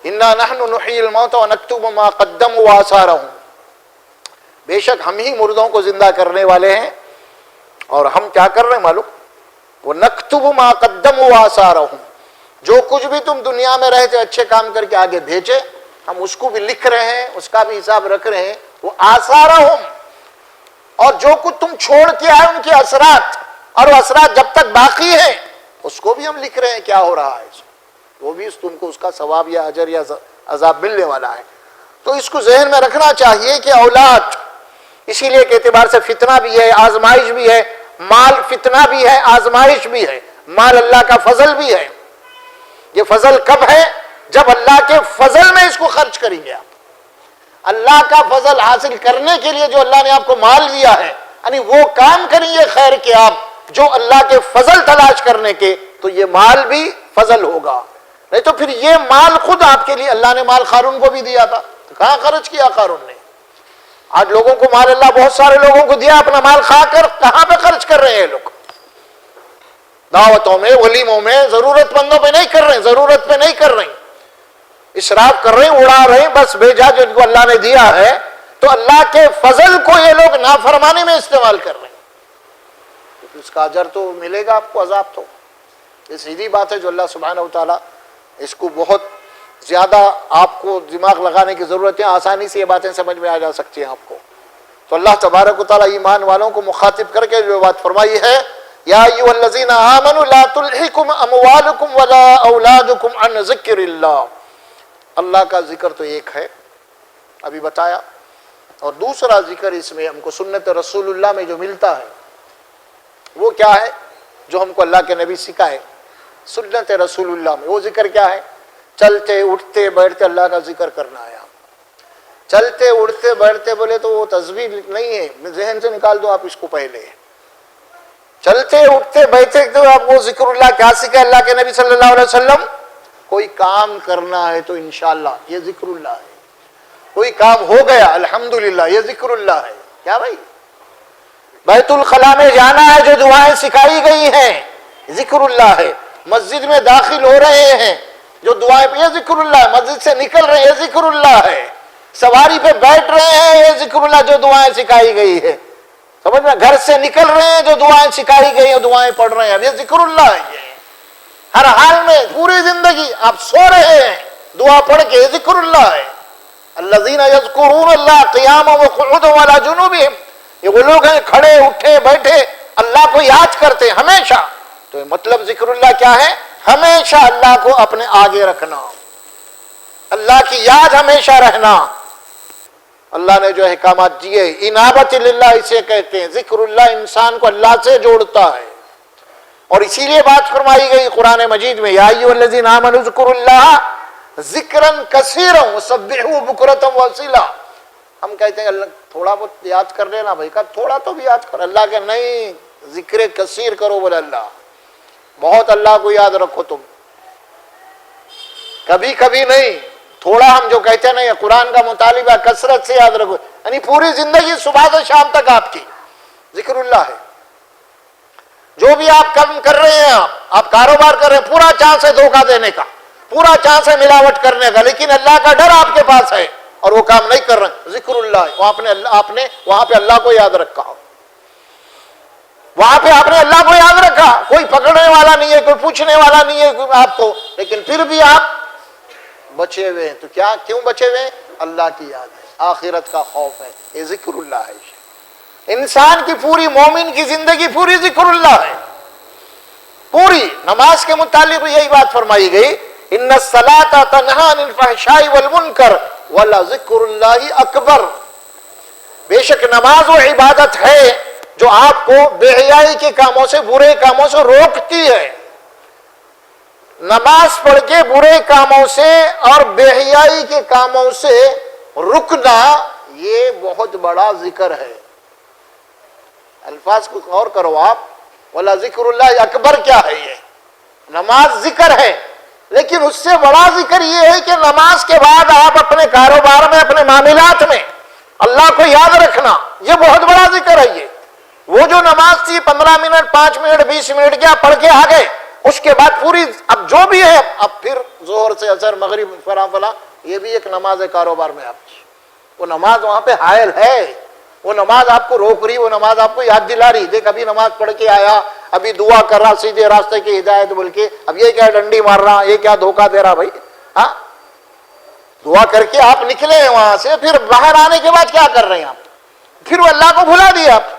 اِنَّا نَحْنُ نُحْيِي الْمَوْتَ وَنَكْتُبُ مَا قَدَّمُوا وَآثَارَهُمْ. بے شک ہم ہی مردوں کو زندہ کرنے والے ہیں، اور ہم کیا کر رہے ہیں معلوم؟ وَنَكْتُبُ مَا قَدَّمُوا وَآثَارَهُمْ. جو کچھ بھی تم دنیا میں رہے تھے اچھے کام کر کے آگے بھیجے، ہم اس کو بھی لکھ رہے ہیں، اس کا بھی حساب رکھ رہے ہیں. وہ آثارہم، اور جو کچھ تم چھوڑ کے آئے ان کے اثرات، اور وہ اثرات جب تک باقی ہیں اس کو بھی ہم لکھ رہے ہیں کیا ہو رہا ہے. وہ بھی تم کو اس کا ثواب یا اجر یا عذاب ملنے والا ہے. تو اس کو ذہن میں رکھنا چاہیے کہ اولاد اسی لیے کے اعتبار سے فتنہ بھی ہے، آزمائش بھی ہے. مال فتنہ بھی ہے، آزمائش بھی ہے. مال اللہ کا فضل بھی ہے. یہ فضل کب ہے؟ جب اللہ کے فضل میں اس کو خرچ کریں گے آپ. اللہ کا فضل حاصل کرنے کے لیے جو اللہ نے آپ کو مال دیا ہے، یعنی وہ کام کریں گے خیر کے آپ جو اللہ کے فضل تلاش کرنے کے، تو یہ مال بھی فضل ہوگا. نہیں تو پھر یہ مال خود آپ کے لیے، اللہ نے مال قارون کو بھی دیا تھا، تو کہاں خرچ کیا قارون نے؟ آج لوگوں کو مال اللہ بہت سارے لوگوں کو دیا، اپنا مال کھا کر کہاں پہ خرچ کر رہے ہیں لوگ؟ دعوتوں میں، ولیموں میں، ضرورت مندوں پہ نہیں کر رہے ہیں، ضرورت پہ نہیں کر رہے ہیں، اسراف کر رہے ہیں، اڑا رہے ہیں. بس بھیجا جو ان کو اللہ نے دیا ہے، تو اللہ کے فضل کو یہ لوگ نافرمانی میں استعمال کر رہے ہیں. اس کا اجر تو ملے گا آپ کو، عذاب تو. یہ سیدھی بات ہے جو اللہ سبحانہ و تعالیٰ اس کو بہت زیادہ آپ کو دماغ لگانے کی ضرورت ہے، آسانی سے یہ باتیں سمجھ میں آ جا سکتی ہیں آپ کو. تو اللہ تبارک و تعالیٰ ایمان والوں کو مخاطب کر کے جو بات فرمائی ہے، یا ایھا الذین آمنوا لا تلہکم اموالکم ولا اولادکم عن ذکر اللہ. اللہ کا ذکر تو ایک ہے ابھی بتایا، اور دوسرا ذکر اس میں ہم کو سنت رسول اللہ میں جو ملتا ہے وہ کیا ہے، جو ہم کو اللہ کے نبی سکھائے سنت رسول اللہ میں. وہ ذکر کیا ہے؟ چلتے اٹھتے بیٹھتے اللہ کا ذکر کرنا ہے. چلتے اٹھتے بیٹھتے بولے تو وہ تسبیح نہیں ہے، ذہن سے نکال دو آپ اس کو پہلے. چلتے اٹھتے بیٹھتے تو آپ کو ذکر اللہ کیا سکھا اللہ کے نبی صلی اللہ علیہ وسلم؟ کوئی کام کرنا ہے تو انشاءاللہ یہ ذکر اللہ ہے. کوئی کام ہو گیا الحمدللہ یہ ذکر اللہ ہے. کیا بھائی؟ بیت الخلاء میں جانا ہے، جو دعائیں سکھائی گئی ہیں ذکر اللہ ہے. مسجد میں داخل ہو رہے ہیں جو دعائیں، یہ ذکر اللہ ہے. مسجد سے نکل رہے ہیں یہ ذکر اللہ ہے. سواری پہ بیٹھ رہے ہیں یہ ذکر اللہ جو دعائیں سکھائی گئی ہے. سمجھ میں؟ گھر سے نکل رہے ہیں جو دعائیں سکھائی گئی ہیں دعائیں پڑھ رہے ہیں، اب یہ ذکر اللہ ہے. یہ ہر حال میں پوری زندگی آپ سو رہے ہیں دعا پڑھ کے، یہ ذکر اللہ ہے. الذین یذکرون اللہ قیاما وقعودا وعلی جنوبہم، یہ وہ لوگ ہیں کھڑے اٹھے بیٹھے اللہ کو یاد کرتے ہیں ہمیشہ. تو مطلب ذکر اللہ کیا ہے؟ ہمیشہ اللہ کو اپنے آگے رکھنا، اللہ کی یاد ہمیشہ رہنا. اللہ نے جو احکامات دیے انابت للہ اسے کہتے ہیں. ذکر اللہ انسان کو اللہ سے جوڑتا ہے، اور اسی لیے بات فرمائی گئی قرآن مجید میں، یا ایھا الذین آمنوا اذکروا اللہ ذکرا کثیرا وسبحوہ بکرۃ واصیلا. ہم کہتے ہیں اللہ تھوڑا بہت یاد کر لینا بھائی، کا تھوڑا تو بھی یاد کر. اللہ کہ نہیں، ذکر کثیر کرو بولے اللہ. بہت اللہ کو یاد رکھو تم، کبھی کبھی نہیں. تھوڑا ہم جو کہتے ہیں نہیں، قرآن کا مطالبہ کثرت سے یاد رکھو، یعنی پوری زندگی صبح سے شام تک آپ کی ذکر اللہ ہے. جو بھی آپ کام کر رہے ہیں، آپ کاروبار کر رہے ہیں، پورا چانس ہے دھوکہ دینے کا، پورا چانس ہے ملاوٹ کرنے کا، لیکن اللہ کا ڈر آپ کے پاس ہے اور وہ کام نہیں کر رہے. ذکر اللہ ہے. آپ نے وہاں پہ اللہ کو یاد رکھا، وہاں پہ آپ نے اللہ کو یاد رکھا. کوئی پکڑنے والا نہیں ہے، کوئی پوچھنے والا نہیں ہے آپ کو، لیکن پھر بھی آپ بچے ہوئے ہیں. تو کیوں بچے ہوئے ہیں؟ اللہ کی یاد ہے، آخرت کا خوف ہے. یہ ذکر اللہ ہے. انسان کی پوری مومن کی زندگی پوری ذکر اللہ ہے. پوری نماز کے متعلق یہی بات فرمائی گئی، ان الصلاۃ تنہی عن الفحشاء والمنکر ولذکر اللہ اکبر. بے شک نماز وہ عبادت ہے جو آپ کو بے حیائی کے کاموں سے، برے کاموں سے روکتی ہے. نماز پڑھ کے برے کاموں سے اور بے حیائی کے کاموں سے رکنا یہ بہت بڑا ذکر ہے. الفاظ کو غور کرو آپ، ولا ذکر اللہ اکبر کیا ہے؟ یہ نماز ذکر ہے، لیکن اس سے بڑا ذکر یہ ہے کہ نماز کے بعد آپ اپنے کاروبار میں، اپنے معاملات میں اللہ کو یاد رکھنا، یہ بہت بڑا ذکر ہے. یہ وہ جو نماز تھی 15 منٹ 5 منٹ 20 منٹ کیا پڑھ کے آ گئے، اس کے بعد پوری اب جو بھی ہے، اب پھر ظہر سے اثر مغرب فلاں یہ بھی ایک نماز ہے کاروبار میں آپ کی. وہ نماز وہاں پہ حائل ہے، وہ نماز آپ کو روک رہی، وہ نماز آپ کو یاد دلا رہی. دیکھ ابھی نماز پڑھ کے آیا، ابھی دعا کر رہا سیدھے راستے کی ہدایت بول کے، اب یہ کیا ڈنڈی مار رہا، یہ کیا دھوکہ دے رہا بھائی. ہاں دعا کر کے آپ نکلے ہیں وہاں سے، پھر باہر آنے کے بعد کیا کر رہے ہیں آپ؟ پھر وہ اللہ کو بھلا دیا، آپ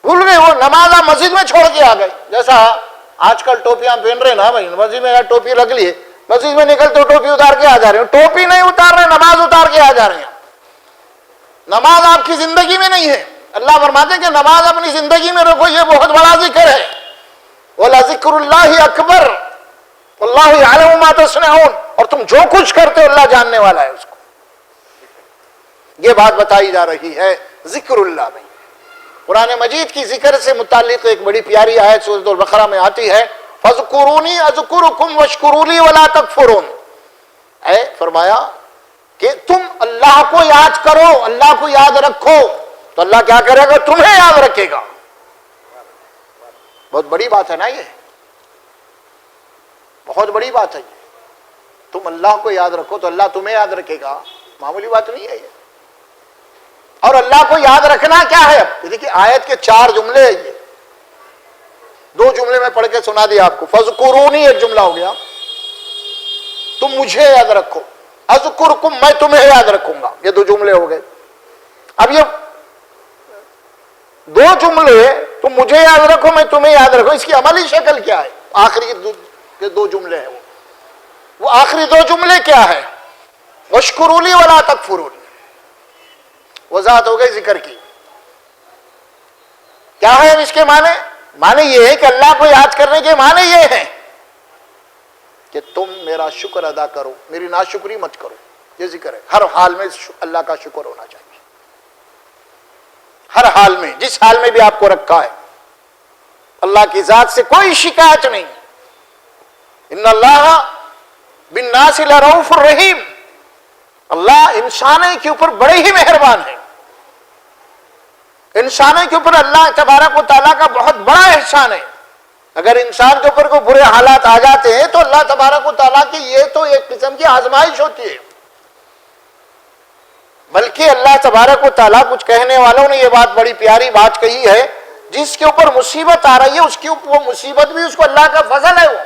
بھول گئے. وہ نماز آپ مسجد میں چھوڑ کے آ گئے. جیسا آج کل ٹوپیاں پہن رہے نا بھائی، مسجد میں ٹوپی رکھ لیے، مسجد میں نکل تو ٹوپی اتار کے آ جا رہے ہیں. ٹوپی نہیں اتار رہے، نماز اتار کے آ جا رہے ہیں. نماز آپ کی زندگی میں نہیں ہے. اللہ فرماتے ہیں کہ نماز اپنی زندگی میں رکھو، یہ بہت بڑا ذکر ہے. وَلَذِكْرُ اللَّهِ أَكْبَرُ وَاللَّهُ يَعْلَمُ مَا تَصْنَعُونَ. اور تم جو کچھ کرتے ہو اللہ جاننے والا ہے اس کو. یہ بات بتائی جا رہی ہے ذکر اللہ میں. قرآن مجید کی ذکر سے متعلق ایک بڑی پیاری آیت سورۃ البقرہ میں آتی ہے، فَاذْكُرُونِي أَذْكُرُكُمْ وَاشْكُرُوا لِي وَلَا تَكْفُرُونَ. اے فرمایا کہ تم اللہ کو یاد کرو، اللہ کو یاد رکھو، تو اللہ کیا کرے گا؟ تمہیں یاد رکھے گا. بہت بڑی بات ہے نا، یہ بہت بڑی بات ہے. یہ تم اللہ کو یاد رکھو تو اللہ تمہیں یاد رکھے گا، معمولی بات نہیں ہے یہ. اور اللہ کو یاد رکھنا کیا ہے؟ اب دیکھیے آیت کے 4 جملے ہیں. یہ 2 جملے میں پڑھ کے سنا دیا آپ کو. فَاذْكُرُونِي ایک جملہ ہو گیا، تم مجھے یاد رکھو، اذکرکم میں تمہیں یاد رکھوں گا. یہ دو جملے ہو گئے. اب یہ دو جملے، تم مجھے یاد رکھو میں تمہیں یاد رکھوں، اس کی عملی شکل کیا ہے؟ آخری کے دو جملے ہیں. وہ آخری دو جملے کیا ہے؟ واشکروا لی ولا تکفرون. وضاحت ہو گئی ذکر کی. کیا ہے اس کے معنی؟ معنی یہ ہے کہ اللہ کو یاد کرنے کے معنی یہ ہے کہ تم میرا شکر ادا کرو، میری ناشکری مت کرو. یہ ذکر ہے. ہر حال میں اللہ کا شکر ہونا چاہیے. ہر حال میں، جس حال میں بھی آپ کو رکھا ہے، اللہ کی ذات سے کوئی شکایت نہیں. ان اللہ بالناس لرؤوف الرحیم. اللہ انسانوں کے اوپر بڑے ہی مہربان ہے. انسانوں کے اوپر اللہ تبارک و تعالیٰ کا بہت بڑا احسان ہے. اگر انسان کے اوپر کوئی برے حالات آ جاتے ہیں تو اللہ تبارک و تعالیٰ کی یہ تو ایک قسم کی آزمائش ہوتی ہے. بلکہ اللہ تبارک و تعالیٰ، کچھ کہنے والوں نے یہ بات بڑی پیاری بات کہی ہے، جس کے اوپر مصیبت آ رہی ہے اس کے اوپر وہ مصیبت بھی اس کو اللہ کا فضل ہے. وہ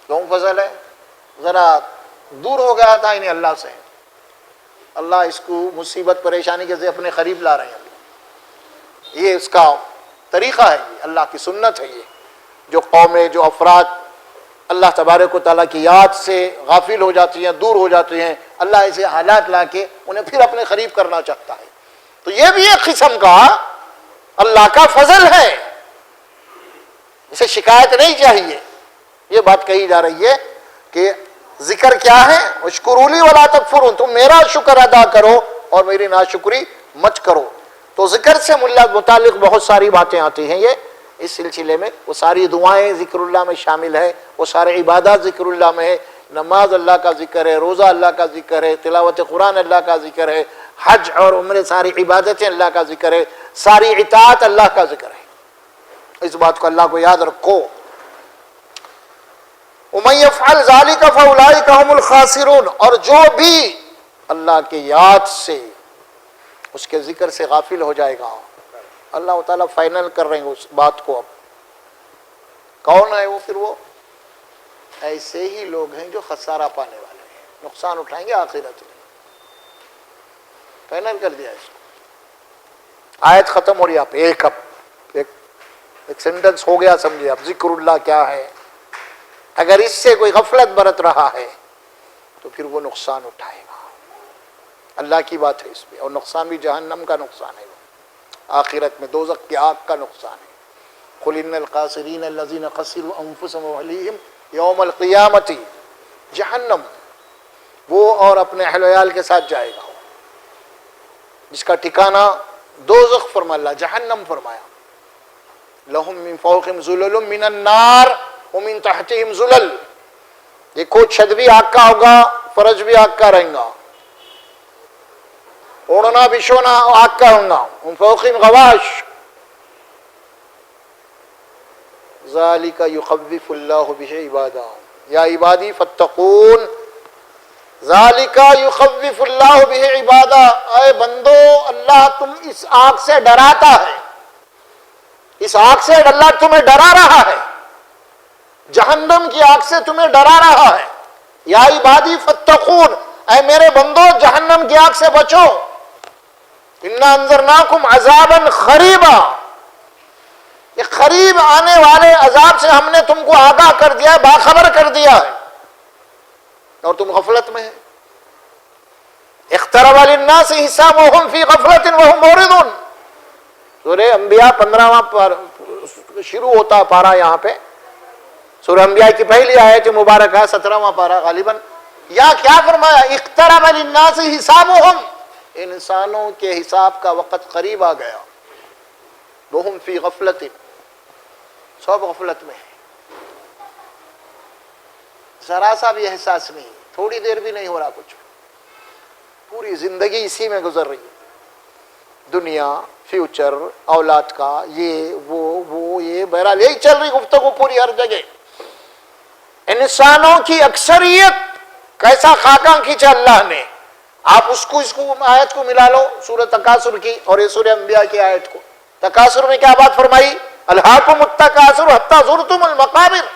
کیوں فضل ہے؟ ذرا دور ہو گیا تھا انہیں اللہ سے، اللہ اس کو مصیبت پریشانی کے سے اپنے قریب لا رہے ہیں. یہ اس کا طریقہ ہے، یہ اللہ کی سنت ہے. یہ جو قومیں، جو افراد اللہ تبارک و تعالیٰ کی یاد سے غافل ہو جاتی ہیں، دور ہو جاتی ہیں، اللہ ایسے حالات لا کے انہیں پھر اپنے قریب کرنا چاہتا ہے. تو یہ بھی ایک قسم کا اللہ کا فضل ہے. اسے شکایت نہیں چاہیے. یہ بات کہی جا رہی ہے کہ ذکر کیا ہے؟ واشکروا لی ولا تکفرون. تم میرا شکر ادا کرو اور میری ناشکری مت کرو. تو ذکر سے متعلق بہت ساری باتیں آتی ہیں. یہ اس سلسلے میں وہ ساری دعائیں ذکر اللہ میں شامل ہے، وہ سارے عبادات ذکر اللہ میں ہے. نماز اللہ کا ذکر ہے، روزہ اللہ کا ذکر ہے، تلاوت قرآن اللہ کا ذکر ہے، حج اور عمرے ساری عبادتیں اللہ کا ذکر ہے، ساری اطاعت اللہ کا ذکر ہے. اس بات کو اللہ کو یاد رکھو. وَمَن يَفْعَلْ ذَلِكَ فَأُولَٰئِكَ هُمُ الْخَاسِرُونَ. اور جو بھی اللہ کی یاد سے، اس کے ذکر سے غافل ہو جائے گا، اللہ تعالیٰ فائنل کر رہے ہیں اس بات کو. اب کون ہے وہ؟ پھر وہ ایسے ہی لوگ ہیں جو خسارہ پانے والے ہیں، نقصان اٹھائیں گے آخرت میں. فائنل کر دیا اس کو. آیت ختم ہو رہی. آپ ایک سینٹنس ہو گیا سمجھے. اب ذکر اللہ کیا ہے؟ اگر اس سے کوئی غفلت برت رہا ہے تو پھر وہ نقصان اٹھائے گا. اللہ کی بات ہے اس پہ. اور نقصان بھی جہنم کا نقصان ہے، آخرت میں دوزخ کی آگ کا نقصان ہے. قل ان الخاسرین الذین خسروا انفسهم واہلیہم یوم القیامۃ جہنم. وہ اور اپنے اہل و عیال کے ساتھ جائے گا، جس کا ٹھکانہ دوزخ فرمایا اللہ، جہنم فرمایا. لہم من فوقہم ظلل من النار ومن تحتہم ظلل. دیکھو چھت بھی آگ کا ہوگا، فرش بھی آگ کا رہیں گا، اوڑھنا بچھونا آگ کا ہوگا. من فوقہم غواش. ذالک یخوف اللہ بہ عبادہ یا عبادی فاتقون. ذالک یخوف اللہ بہ عبادہ. اے بندو، اللہ تم اس آگ سے ڈراتا ہے، اس آگ سے اللہ تمہیں ڈرا رہا ہے، جہنم کی آگ سے تمہیں ڈرا رہا ہے. یا عبادی فاتقون. اے میرے بندو، جہنم کی آگ سے بچو. انا انذرناکم عذابا قریبا. یہ قریب آنے والے عذاب سے ہم نے تم کو آگاہ کر دیا ہے، باخبر کر دیا ہے، اور تم غفلت میں ہیں. اقترب للناس حسابهم فی غفلۃ وهم معرضون. سورہ انبیاء 15واں شروع ہوتا پارا. یہاں پہ سورہ انبیاء کی پہلی آیت مبارکہ 17واں پارا غالباً. یا کیا فرمایا؟ اقترب للناس حسابهم. انسانوں کے حساب کا وقت قریب آ گیا. وهم فی غفلۃ. سب غفلت میں ہے، ذرا سا بھی احساس نہیں، تھوڑی دیر بھی نہیں ہو رہا کچھ. پوری زندگی اسی میں گزر رہی ہے. دنیا، فیوچر، اولاد کا، یہ وہ یہ بہرحال یہی چل رہی گفتگو پوری ہر جگہ. انسانوں کی اکثریت کیسا خاکہ کھینچا اللہ نے. آپ اس کو آیت کو ملا لو سورہ تکاثر کی اور یہ سورہ انبیاء کی آیت کو. تکاثر میں کیا بات فرمائی؟ الہاکم التکاثر حتی زرتم المقابر.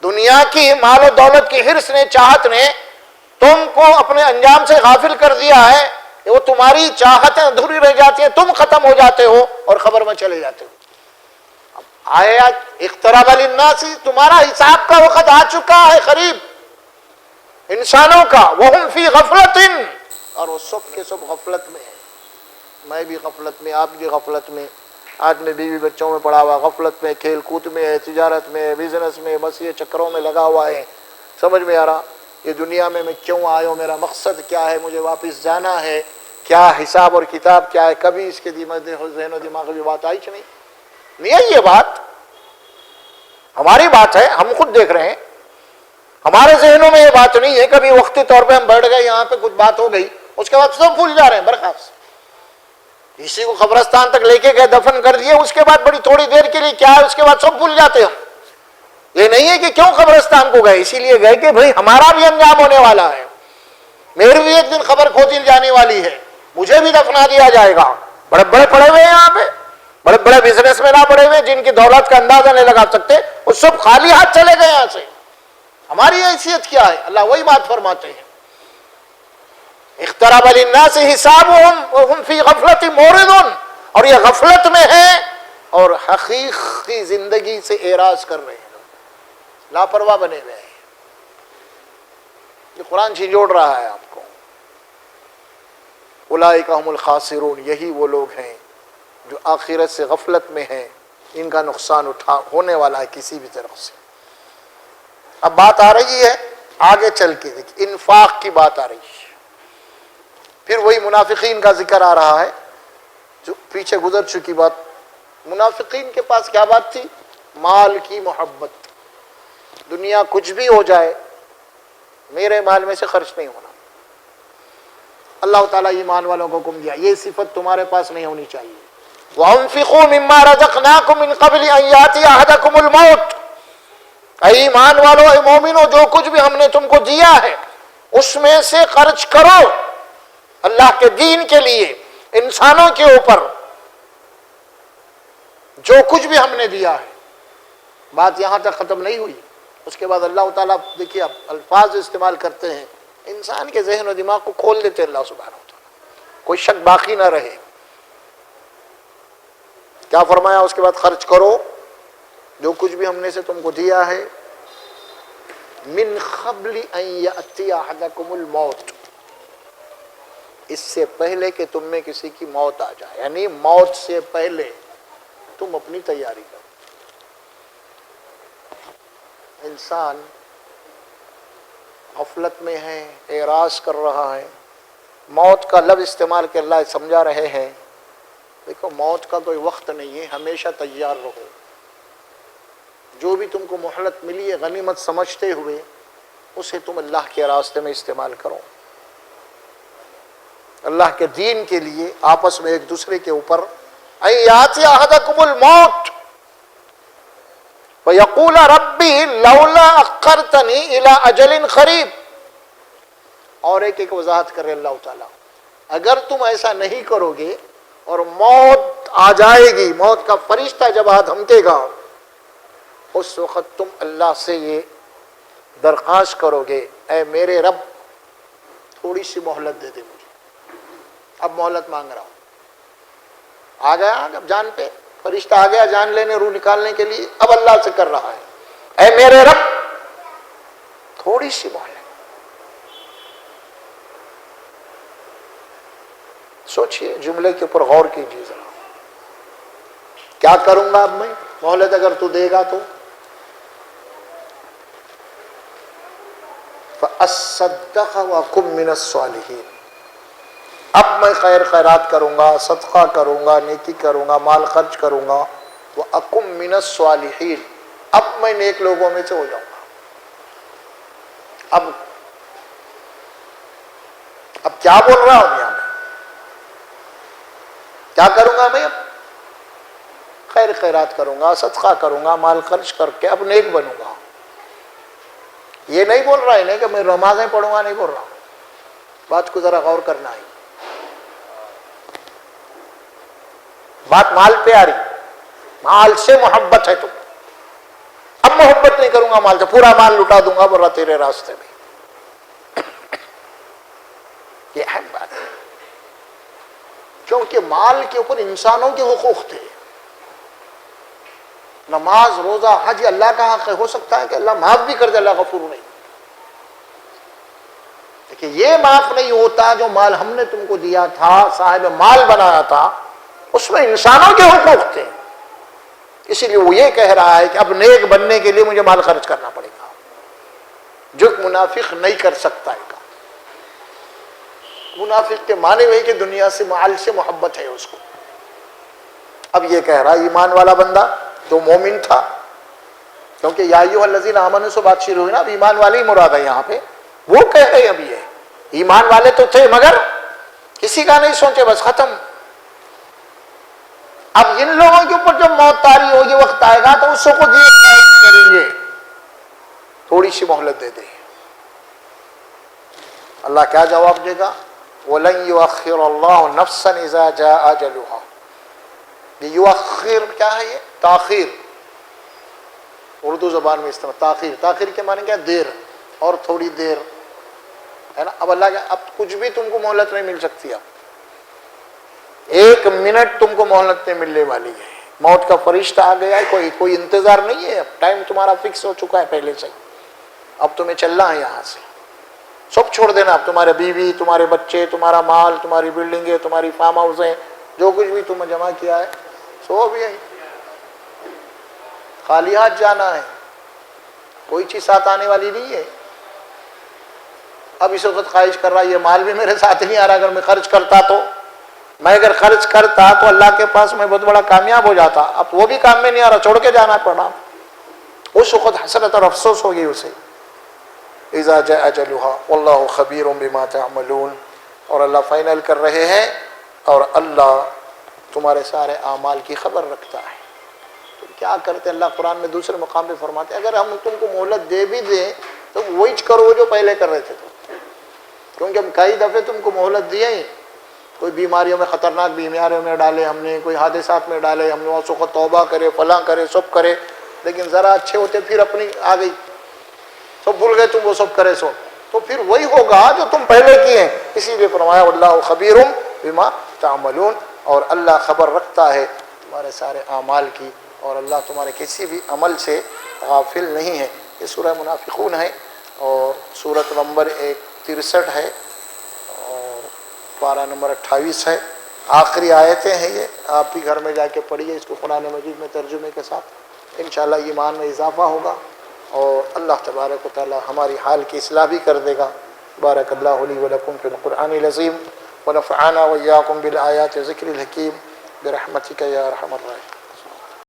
دنیا کی مال و دولت کی حرص نے، چاہت نے تم کو اپنے انجام سے غافل کر دیا ہے، وہ تمہاری چاہتیں ادھوری رہ جاتی ہیں، تم ختم ہو جاتے ہو اور خبر میں چلے جاتے ہو۔ آیات اقترب للناس، تمہارا حساب کا وقت آ چکا ہے قریب، انسانوں کا، وہم فی غفلت، اور وہ سب کے سب غفلت میں ہیں۔ میں بھی غفلت میں، آپ بھی غفلت میں، آدمی بیوی بچوں میں پڑا ہوا، غفلت میں، کھیل کود میں ہے، تجارت میں، بزنس میں، بس یہ چکروں میں لگا ہوا ہے، سمجھ میں آ رہا یہ دنیا میں کیوں آیا ہوں، میرا مقصد کیا ہے، مجھے واپس جانا ہے، کیا حساب اور کتاب کیا ہے۔ کبھی اس کے ذہن و دماغ میں بات آئی کہ نہیں ہے؟ یہ بات ہماری بات ہے، ہم خود دیکھ رہے ہیں، ہمارے ذہنوں میں یہ بات نہیں ہے۔ کبھی وقتی طور پہ ہم بیٹھ گئے، یہاں پہ کچھ بات ہو گئی، اس کے بعد سب بھول جا رہے ہیں برخاست۔ کسی کو قبرستان تک لے کے گئے، دفن کر دیے، اس کے بعد بڑی تھوڑی دیر کے لیے کیا ہے، اس کے بعد سب بھول جاتے ہیں۔ یہ نہیں ہے کہ کیوں قبرستان کو گئے، اسی لیے گئے کہ بھئی ہمارا بھی انجام ہونے والا ہے، میری بھی ایک دن خبر کھوتی جانے والی ہے، مجھے بھی دفنا دیا جائے گا۔ بڑے بڑے پڑے ہوئے ہیں یہاں پہ، بڑے بڑے بزنس مین پڑے ہوئے ہیں، جن کی دولت کا اندازہ نہیں لگا سکتے، وہ سب خالی ہاتھ چلے گئے یہاں سے۔ ہماری حیثیت کیا ہے؟ اللہ وہی بات فرماتے ہیں، اقترب للناس حسابهم وهم فی غفلت معرضون، اور یہ غفلت میں ہیں اور حقیقی زندگی سے اعراض کر رہے ہیں، لاپرواہ بنے ہوئے ہیں۔ یہ قرآن جھنجھوڑ رہا ہے آپ کو، اولئک هم الخاسرون، یہی وہ لوگ ہیں جو آخرت سے غفلت میں ہیں، ان کا نقصان ہونے والا ہے کسی بھی طرف سے۔ اب بات آ رہی ہے آگے چل کے، دیکھیں انفاق کی بات آ رہی ہے، پھر وہی منافقین کا ذکر آ رہا ہے جو پیچھے گزر چکی بات۔ منافقین کے پاس کیا بات تھی؟ مال کی محبت، دنیا کچھ بھی ہو جائے میرے مال میں سے خرچ نہیں ہونا۔ اللہ تعالیٰ ایمان والوں کو حکم دیا یہ صفت تمہارے پاس نہیں ہونی چاہیے۔ وَأَنفِقُوا مِمَّا رَزَقْنَاكُم مِّن قَبْلِ أَن يَأْتِيَ أَحَدَكُمُ الْمَوْتُ، اے ایمان والو، اے مومنو، جو کچھ بھی ہم نے تم کو دیا ہے اس میں سے خرچ کرو اللہ کے دین کے لیے، انسانوں کے اوپر جو کچھ بھی ہم نے دیا ہے۔ بات یہاں تک ختم نہیں ہوئی، اس کے بعد اللہ تعالیٰ دیکھیے اب الفاظ استعمال کرتے ہیں، انسان کے ذہن و دماغ کو کھول دیتے ہیں اللہ سبحانہ وتعالیٰ، کوئی شک باقی نہ رہے۔ کیا فرمایا اس کے بعد؟ خرچ کرو جو کچھ بھی ہم نے سے تم کو دیا ہے، من قبل ان یأتی احدکم الموت، اس سے پہلے کہ تم میں کسی کی موت آ جائے، یعنی موت سے پہلے تم اپنی تیاری کرو۔ انسان غفلت میں ہے، اعراض کر رہا ہے، موت کا لفظ استعمال کر اللہ سمجھا رہے ہیں، دیکھو موت کا کوئی وقت نہیں ہے، ہمیشہ تیار رہو۔ جو بھی تم کو مہلت ملی ہے غنیمت سمجھتے ہوئے اسے تم اللہ کے راستے میں استعمال کرو، اللہ کے دین کے لیے آپس میں ایک دوسرے کے اوپر۔ اَن یَأْتِیَ أَحَدَکُمُ الْمَوْتُ وَیَقُولَ رَبِّ لَوْلَا أَخَّرْتَنِی إِلَىٰ أَجَلٍ قَرِیب، اور ایک وضاحت کرے اللہ تعالیٰ، اگر تم ایسا نہیں کرو گے اور موت آ جائے گی، موت کا فرشتہ جب ہاتھ دھمکے گا، اس وقت تم اللہ سے یہ درخواست کرو گے، اے میرے رب تھوڑی سی مہلت دے دے مجھے، اب مہلت مانگ رہا ہوں۔ آ گیا اب جان پہ، فرشتہ آ گیا جان لینے، روح نکالنے کے لیے، اب اللہ سے کر رہا ہے، اے میرے رب تھوڑی سی مہلت۔ سوچئے جملے کے اوپر غور کیجیے ذرا، کیا کروں گا اب میں؟ مہلت اگر تو دے گا تو فَأَصَّدَّقَ وَأَكُن مِّنَ الصَّالِحِينَ، اب میں خیر خیرات کروں گا، صدقہ کروں گا، نیکی کروں گا، مال خرچ کروں گا، وَأَكُن مِّنَ الصَّالِحِينَ، اب میں نیک لوگوں میں سے ہو جاؤں گا۔ اب کیا بول رہا ہوں یہاں میں؟ کیا کروں گا میں؟ اب خیر خیرات کروں گا، صدقہ کروں گا، مال خرچ کر کے اب نیک بنوں گا۔ یہ نہیں بول رہا ہے نہیں کہ میں نمازیں پڑھوں گا، نہیں بول رہا ہوں، بات کو ذرا غور کرنا ہے۔ بات مال پہ آ رہی، مال سے محبت ہے تم، اب محبت نہیں کروں گا مال سے، پورا مال لٹا دوں گا برا تیرے راستے میں. یہ اہم بات ہے، کیونکہ مال کے اوپر انسانوں کے حقوق تھے. نماز، روزہ، حج اللہ کا حق ہے، ہو سکتا ہے کہ اللہ معاف بھی کر دے، اللہ غفور نہیں. کہ یہ معاف نہیں ہوتا جو مال ہم نے تم کو دیا تھا، صاحب مال بنایا تھا، اس میں انسانوں کے حقوق تھے. اسی لیے وہ یہ کہہ رہا ہے کہ اب نیک بننے کے لیے مجھے مال خرچ کرنا پڑے گا، جو منافق نہیں کر سکتا ہے. منافق کے معنی وہی کہ دنیا سے، مال سے محبت ہے اس کو. اب یہ کہہ رہا ہے ایمان والا بندہ جو مومن تھا، کیونکہ یا ایھا الذین آمنوا سے بات شروع ہوئی نا، اب ایمان والے ہی مراد ہے یہاں پہ. وہ کہہ رہے اب یہ ایمان والے تو تھے مگر کسی کا نہیں سوچے، بس ختم. اب ان لوگوں کے اوپر جب موت طاری ہوگی، وقت آئے گا تو اس کو یہ کریں گے، تھوڑی سی مہلت دے دیں. اللہ کیا جواب دے گا؟ وَلَن يُؤَخِّرَ اللَّهُ نَفْسًا إِذَا جَاءَ أَجَلُهَا. یہ یؤخر کیا ہے؟ یہ تاخیر. اردو زبان میں استعمال تاخیر. تاخیر کے معنی کیا؟ دیر اور تھوڑی دیر ہے نا. اب اللہ اب کچھ بھی تم کو مہلت نہیں مل سکتی. اب 1 منٹ تم کو مہلت نہیں ملنے والی ہے. موت کا فرشتہ آ گیا ہے، کوئی انتظار نہیں ہے. اب ٹائم تمہارا فکس ہو چکا ہے پہلے سے. اب تمہیں چلنا ہے یہاں سے، سب چھوڑ دینا. اب تمہارے بیوی، تمہارے بچے، تمہارا مال، تمہاری بلڈنگیں، تمہاری فارم ہاؤسیں، جو کچھ بھی تم نے جمع کیا ہے سو بھی خالی ہاتھ جانا ہے. کوئی چیز ساتھ آنے والی نہیں ہے. اب اس وقت خواہش کر رہا ہے یہ مال بھی میرے ساتھ نہیں آ رہا، اگر میں خرچ کرتا تو اللہ کے پاس میں بہت بڑا کامیاب ہو جاتا. اب وہ بھی کام میں نہیں آ رہا، چھوڑ کے جانا پڑا. اس وقت حسرت اور افسوس ہوگی اسے. اذا جاء اجلها واللہ خبیر بما تعملون. اور اللہ فائنل کر رہے ہیں، اور اللہ تمہارے سارے اعمال کی خبر رکھتا ہے. تم کیا کرتے؟ اللہ قرآن میں دوسرے مقام پہ فرماتے ہیں اگر ہم تم کو مہلت دے بھی دیں تو وہی کرو جو پہلے کر رہے تھے. کیونکہ ہم کئی دفعے تم کو مہلت دیے ہی، کوئی بیماریوں میں، خطرناک بیماریوں میں ڈالے ہم نے، کوئی حادثات میں ڈالے ہم نے، اس وقت توبہ کرے، فلاں کرے، سب کرے، لیکن ذرا اچھے ہوتے پھر اپنی آ گئی، سب بھول گئے تم وہ سب کرے سو، تو پھر وہی ہوگا جو تم پہلے کیے ہیں. اسی لیے فرمایا واللہ خبیر بما تعملون. اور اللہ خبر رکھتا ہے تمہارے سارے اعمال کی، اور اللہ تمہارے کسی بھی عمل سے غافل نہیں ہے. یہ سورہ منافقون ہے، اور سورت نمبر 63 ہے، اور پارہ نمبر 28 ہے. آخری آیتیں ہیں یہ. آپ بھی گھر میں جا کے پڑھیے اس کو قرآن مجید میں ترجمے کے ساتھ. انشاءاللہ ایمان میں اضافہ ہوگا، اور اللہ تبارک و تعالی ہماری حال کی اصلاح بھی کر دے گا. بارک اللہ لی و لکم فی القرآن العظیم، ونفعنا وإياكم بالآیات ذکر الحکیم برحمتک یا ارحم الراحمین.